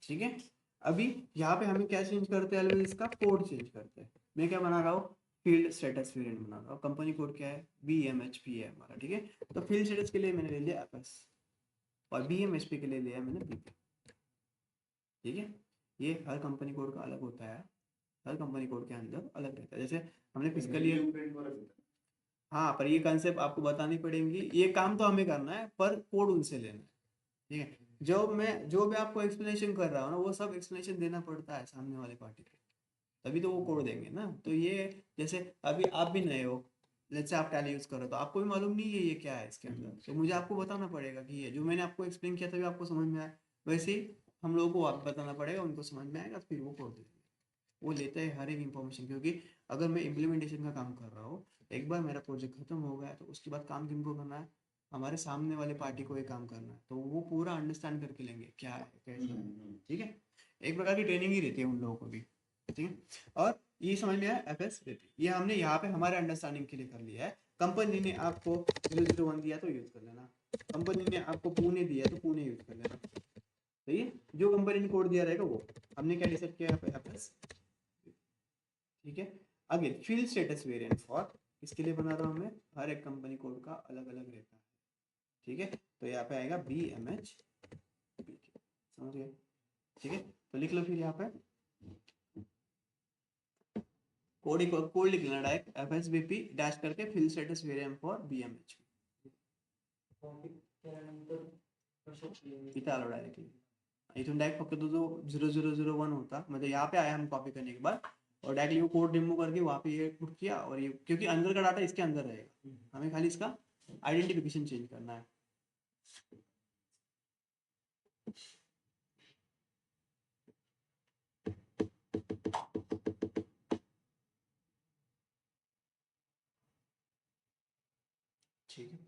ठीक है, अभी यहाँ पे हमें क्या चेंज करते हैं? अलवेज इसका कोड चेंज करते हैं। मैं क्या बना रहा हूँ? फील्ड स्टेटस वेरिएंट बना रहा हूँ। कंपनी कोड क्या है? BMHP है हमारा। ठीक है, तो फील्ड स्टेटस के लिए मैंने ले लिया FS, और BMHP के लिए लिया मैंने BP। ठीक है, ये हर कंपनी कोड का अलग होता है, हर कंपनी कोड के अंदर अलग रहता है। जैसे हमने फिजिकल ईयर, हाँ, पर ये कंसेप्ट आपको बतानी पड़ेंगी, ये काम तो हमें करना है पर कोड उनसे लेना है। ठीक है, जो भी आपको एक्सप्लेनेशन कर रहा हूँ ना, वो सब एक्सप्लेनेशन देना पड़ता है सामने वाले पार्टी को, तभी तो वो कोड देंगे ना। तो ये जैसे अभी आप भी नए हो, लेट्स से आप टैली यूज कर रहे हो तो आपको भी मालूम नहीं है ये क्या है इसके अंदर, तो मुझे आपको बताना पड़ेगा कि ये जो मैंने आपको एक्सप्लेन किया तभी आपको समझ में आया, वैसे ही हम लोगों को आप बताना पड़ेगा, उनको समझ में आएगा फिर वो कोड देंगे। वो लेते हैं हर एक इन्फॉर्मेशन, क्योंकि अगर मैं इम्प्लीमेंटेशन का काम कर रहा हूँ, एक बार मेरा प्रोजेक्ट खत्म हो गया तो उसके बाद काम किनको करना है, हमारे सामने वाले पार्टी को ये काम करना है, तो वो पूरा अंडरस्टैंड करके लेंगे क्या है कैसा है। ठीक है, एक प्रकार की ट्रेनिंग ही रहती है उन लोगों को भी। ठीक है, और ये समझ में आया FSVP, ये हमने यहाँ पे हमारे अंडरस्टैंडिंग के लिए कर लिया है। कंपनी ने आपको 001 दिया तो यूज कर लेना, कंपनी ने आपको पुणे दिया तो पुणे यूज कर लेना। सही है, जो कंपनी ने कोड दिया रहेगा वो हमने क्या डिसाइड किया है FS। ठीक है, again field status variant for, इसके लिए बना रहा हूँ मैं, हर एक कंपनी कोड का अलग अलग रहता है। ठीक है, तो यहाँ पे आएगा BMH, समझ गए। ठीक है, तो लिख लो फिर यहाँ पे कोड लिख लेना डायरेक्ट FSVP डैश करके field status variant for BMH copy केल्यानंतर कशाची इथं आलो डायरेक्टली, इथून डायरेक्ट फक्त तो जो 0001 होता मतलब यहाँ पे आया हम कॉपी करने के बाद, और डायरेक्टली वो कोड रिमूव करके वहाँ पे ये पुट किया, और ये क्योंकि अंदर का डाटा इसके अंदर रहेगा, हमें खाली इसका आइडेंटिफिकेशन चेंज करना है। ठीक है,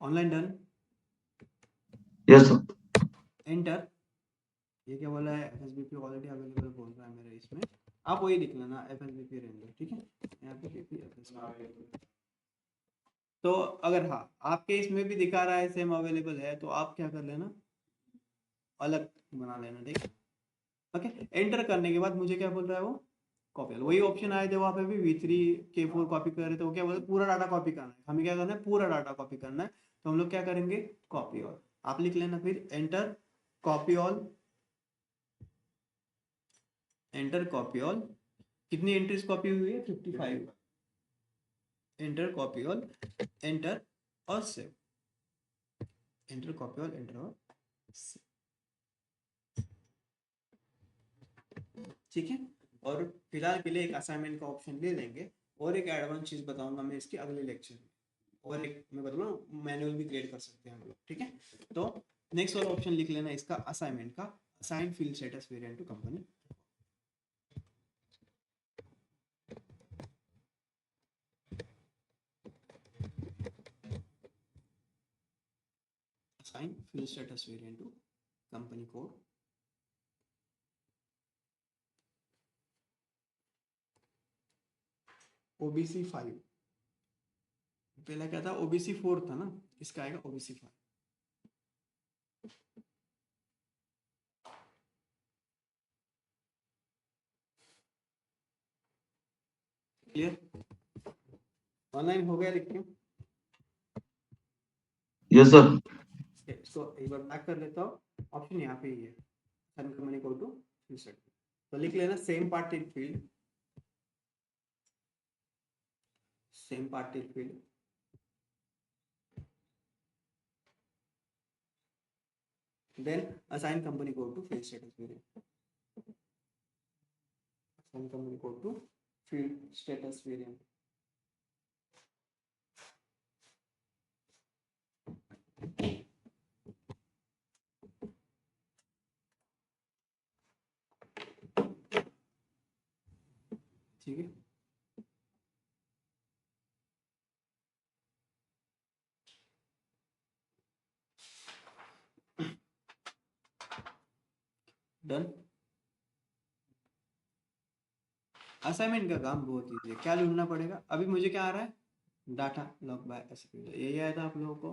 online done, yes sir. Enter. ये क्या बोला है, FSVP ऑलरेडी अवेलेबल बोल रहा है मेरे इसमें, आप वही लिख लेना FSVP रेंडर। ठीक है, यहाँ पे FSVP, तो अगर हाँ आपके इसमें भी दिखा रहा है सेम अवेलेबल है तो आप क्या कर लेना, अलग बना लेना। ठीक है, ओके, एंटर करने के बाद मुझे क्या बोल रहा है वो, कॉपी, वही ऑप्शन आए थे वहाँ पे भी V3 K4 कॉपी कर रहे थे, वो क्या बोलते पूरा डाटा कॉपी करना है, हमें क्या करना है पूरा डाटा कॉपी करना है, तो हम लोग क्या करेंगे कॉपी ऑल, आप लिख लेना फिर enter copy all, enter copy all, कितनी एंट्रीज कॉपी हुई है 55, एंटर कॉपी ऑल, एंटर और save, enter copy all, enter और सेव। ठीक है, और फिलहाल के लिए एक असाइनमेंट का ऑप्शन ले लेंगे, और एक एडवांस चीज बताऊंगा मैं इसके अगले लेक्चर में, और एक मैं बताऊंगा मैनुअल भी क्रिएट कर सकते हैं हम लोग। ठीक है, तो नेक्स्ट वाला ऑप्शन लिख लेना इसका असाइनमेंट का, assign field status variant to company. assign field status variant to company code, OBC 5, पहला क्या था OBC 4 था ना, इसका आएगा OBC 5। क्लियर, ऑनलाइन हो गया लिख के, यस सर। इसको एक बार बैक कर लेता हूँ, ऑप्शन यहाँ पे ही है, assign company code to field status, तो लिख लेना same part till field, same part till field, then assign company code to field status variant, assign company code to field status variant। ठीक है, डन। असाइनमेंट का काम बहुत easy है, क्या ढूंढना पड़ेगा, अभी मुझे क्या आ रहा है डाटा लॉग बाय SQL, यही आया था आप लोगों को।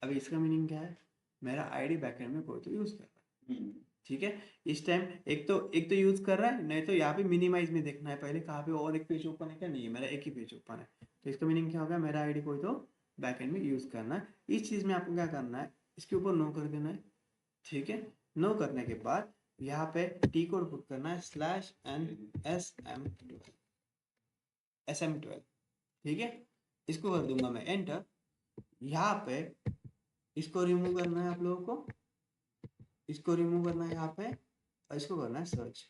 अभी इसका मीनिंग क्या है, मेरा आईडी बैकएंड में कोई तो यूज कर रहा है। ठीक है, इस टाइम एक तो यूज कर रहा है, नहीं तो यहाँ पे मिनिमाइज में देखना है पहले कहाँ पे और एक पेज ओपन है क्या, नहीं है मेरा एक ही पेज ओपन है, तो इसका मीनिंग क्या होगा, मेरा आईडी कोई तो बैकएंड में यूज करना है। इस चीज में आपको क्या करना है, इसके ऊपर नो कर देना है, ठीक है। नो करने के बाद यहाँ पे टी कोड पुट करना है /SM12, ठीक है। इसको कर दूंगा मैं एंटर। यहाँ पे इसको रिमूव करना है आप लोगों को, इसको रिमूव करना है यहाँ पे, और इसको करना है सर्च।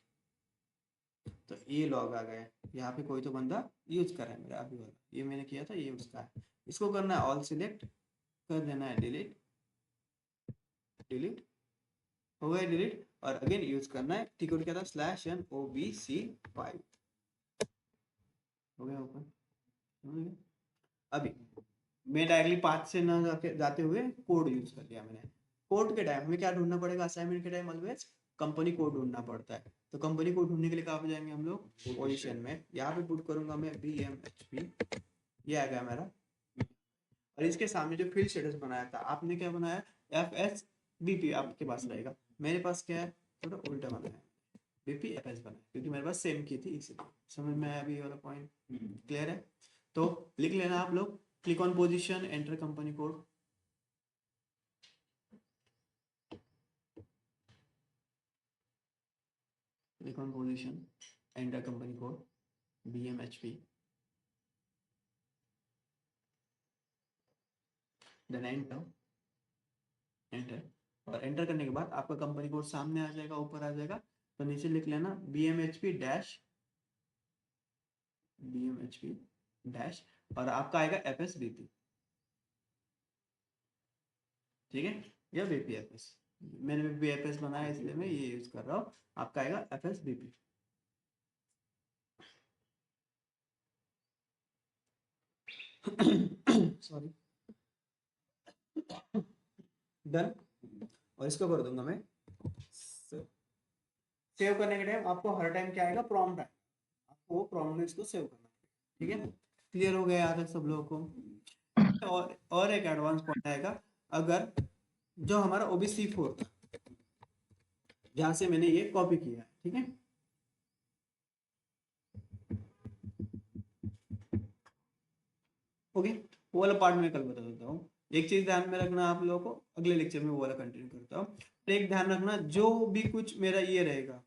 तो ये लॉग आ गया, यहाँ पे कोई तो बंदा यूज कर रहा है मेरा अभी वाला, ये मैंने किया था, ये उसका है। इसको करना है ऑल सिलेक्ट, कर देना है डिलीट, डिलीट हो गया डिलीट, और अगेन यूज करना है टी कोड क्या था /NOBC5 हो गया ओपन। अभी मैं डायरेक्टली पाथ से ना जाते हुए कोड यूज कर लिया मैंने। कोड के टाइम हमें क्या ढूंढना पड़ेगा, असाइनमेंट के टाइम ऑलवेज कंपनी कोड ढूंढना पड़ता है। तो कंपनी कोड ढूंढने के लिए कहाँ पे जाएंगे हम लोग, पोजीशन में। यहाँ पे पुट करूंगा मैं BMHP, ये आ गया मेरा। और इसके सामने जो फील्ड स्टेटस बनाया था आपने क्या बनाया, FSBP आपके पास रहेगा, मेरे पास क्या है थोड़ा उल्टा बनाया, BPFS बनाया, क्योंकि मेरे पास सेम की थी इसलिए। समझ में आया अभी ये वाला पॉइंट, क्लियर है। तो लिख लेना आप लोग, click on position, enter company code, click on position, enter company code BMHP, then enter, enter. और एंटर करने के बाद आपका कंपनी कोड सामने आ जाएगा, ऊपर आ जाएगा। तो नीचे लिख लेना BMHP डैश, और आपका आएगा FSBP, ठीक है, या BPFS। मैंने BPFS बनाया इसलिए मैं ये यूज कर रहा हूँ, आपका आएगा FSBP। Sorry, done. और इसको कर दूंगा मैं सेव करने के टाइम आपको हर टाइम क्या आएगा, प्रॉम्प्ट आएगा, आपको वो प्रॉम्प्ट में इसको सेव करना है, ठीक है। क्लियर हो गया यहाँ तक सब लोगों को। और एक एडवांस पॉइंट आएगा, अगर जो हमारा OBC4 था जहां से मैंने ये कॉपी किया है, ठीक है, ओके, वो वाला पार्ट मैं कल बता देता हूँ। एक चीज ध्यान में रखना आप लोगों को, अगले लेक्चर में वो वाला कंटिन्यू करता हूँ। एक ध्यान रखना, जो भी कुछ मेरा ये रहेगा